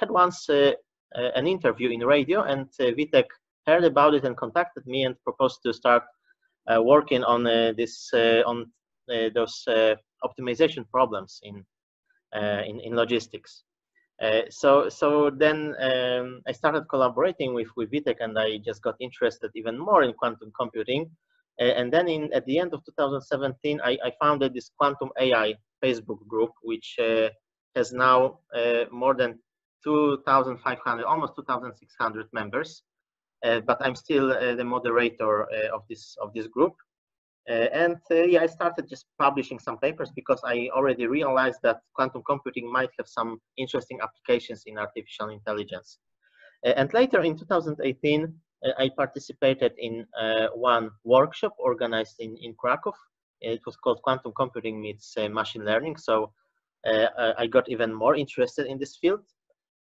had once an interview in radio, and Witek heard about it and contacted me and proposed to start working on those optimization problems in logistics. So then I started collaborating with Witek, and I just got interested even more in quantum computing. And then at the end of 2017, I founded this Quantum AI Facebook group, which has now more than 2,500, almost 2,600 members. But I'm still the moderator of this group. Yeah, I started just publishing some papers because I already realized that quantum computing might have some interesting applications in artificial intelligence. And later in 2018, I participated in one workshop organized in Krakow. It was called Quantum Computing Meets Machine Learning. So I got even more interested in this field.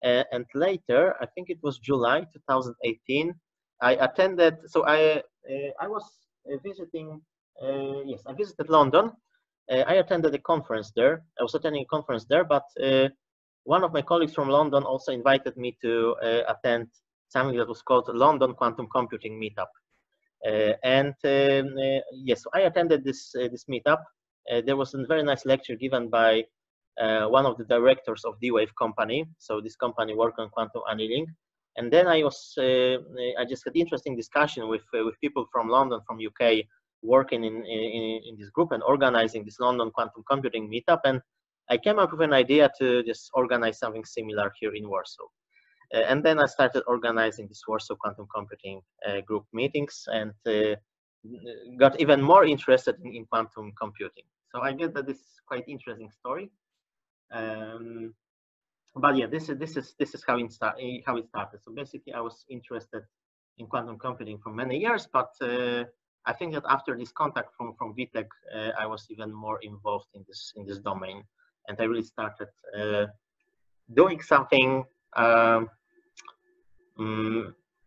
And later, I think it was July 2018, I attended, so I was visiting, yes, I visited London. I attended a conference there. I was attending a conference there, but one of my colleagues from London also invited me to attend something that was called London Quantum Computing Meetup. Yes, so I attended this meetup. There was a very nice lecture given by one of the directors of D-Wave company. So this company worked on quantum annealing. And then I just had interesting discussion with people from London, from UK, working in this group and organizing this London Quantum Computing Meetup. And I came up with an idea to just organize something similar here in Warsaw. And then I started organizing this Warsaw Quantum Computing Group meetings and got even more interested in quantum computing. So I get that this is quite interesting story. But yeah, this is how it started. So basically, I was interested in quantum computing for many years, but I think that after this contact from Witek, I was even more involved in this domain, and I really started doing something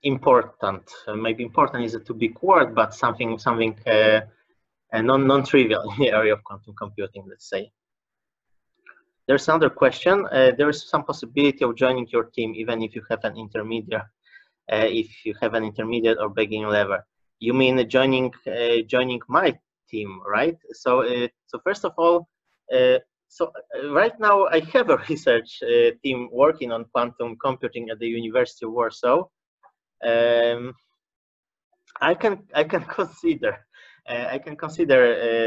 important. Maybe important is a too big word, but something non-trivial in the area of quantum computing, let's say. There's another question. There is some possibility of joining your team, even if you have an intermediate, or beginning level. You mean joining my team, right? So, so first of all, right now I have a research team working on quantum computing at the University of Warsaw. I can consider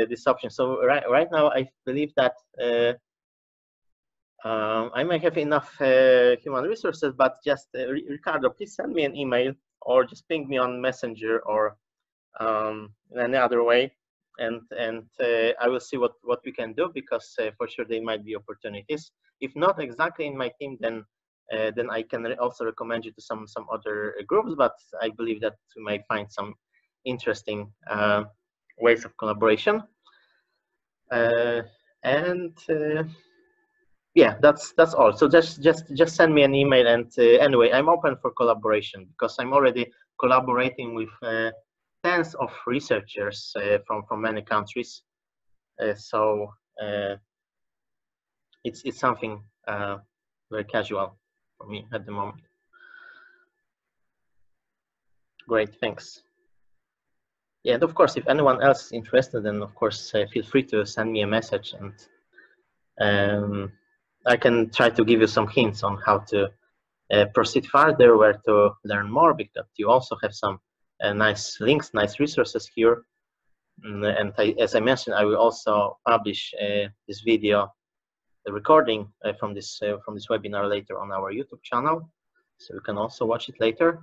this option. So right now I believe that I may have enough human resources, but just Ricardo, please send me an email or just ping me on Messenger or in any other way, and I will see what we can do, because for sure there might be opportunities. If not exactly in my team, then I can also recommend you to some other groups. But I believe that we might find some interesting ways of collaboration. Yeah, that's all. So just send me an email, and anyway, I'm open for collaboration, because I'm already collaborating with tens of researchers from many countries. So it's something very casual for me at the moment. Great, thanks. Yeah, and of course, if anyone else is interested, then of course feel free to send me a message, and I can try to give you some hints on how to proceed further, where to learn more, because you also have some nice links, nice resources here. And as I mentioned, I will also publish this video, the recording from this webinar later on our YouTube channel, so you can also watch it later.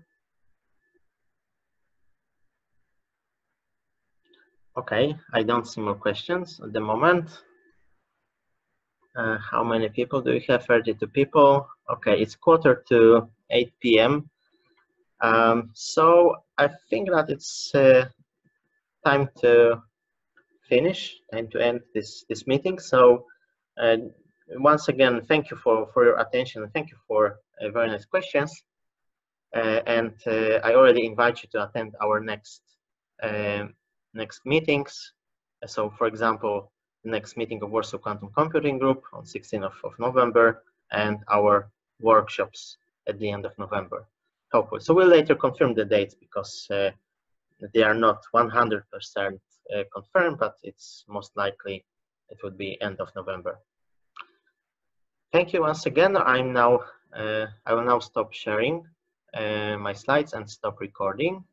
Okay, I don't see more questions at the moment. How many people do we have? 32 people. Okay, it's 7:45 p.m. So I think that it's time to finish, time to end this meeting. So once again, thank you for your attention, and thank you for very nice questions. And I already invite you to attend our next meetings. So, for example, the next meeting of Warsaw Quantum Computing Group on 16th of November, and our workshops at the end of November, hopefully. So we'll later confirm the dates, because they are not 100% confirmed, but it's most likely it would be end of November. Thank you once again. I will now stop sharing my slides and stop recording.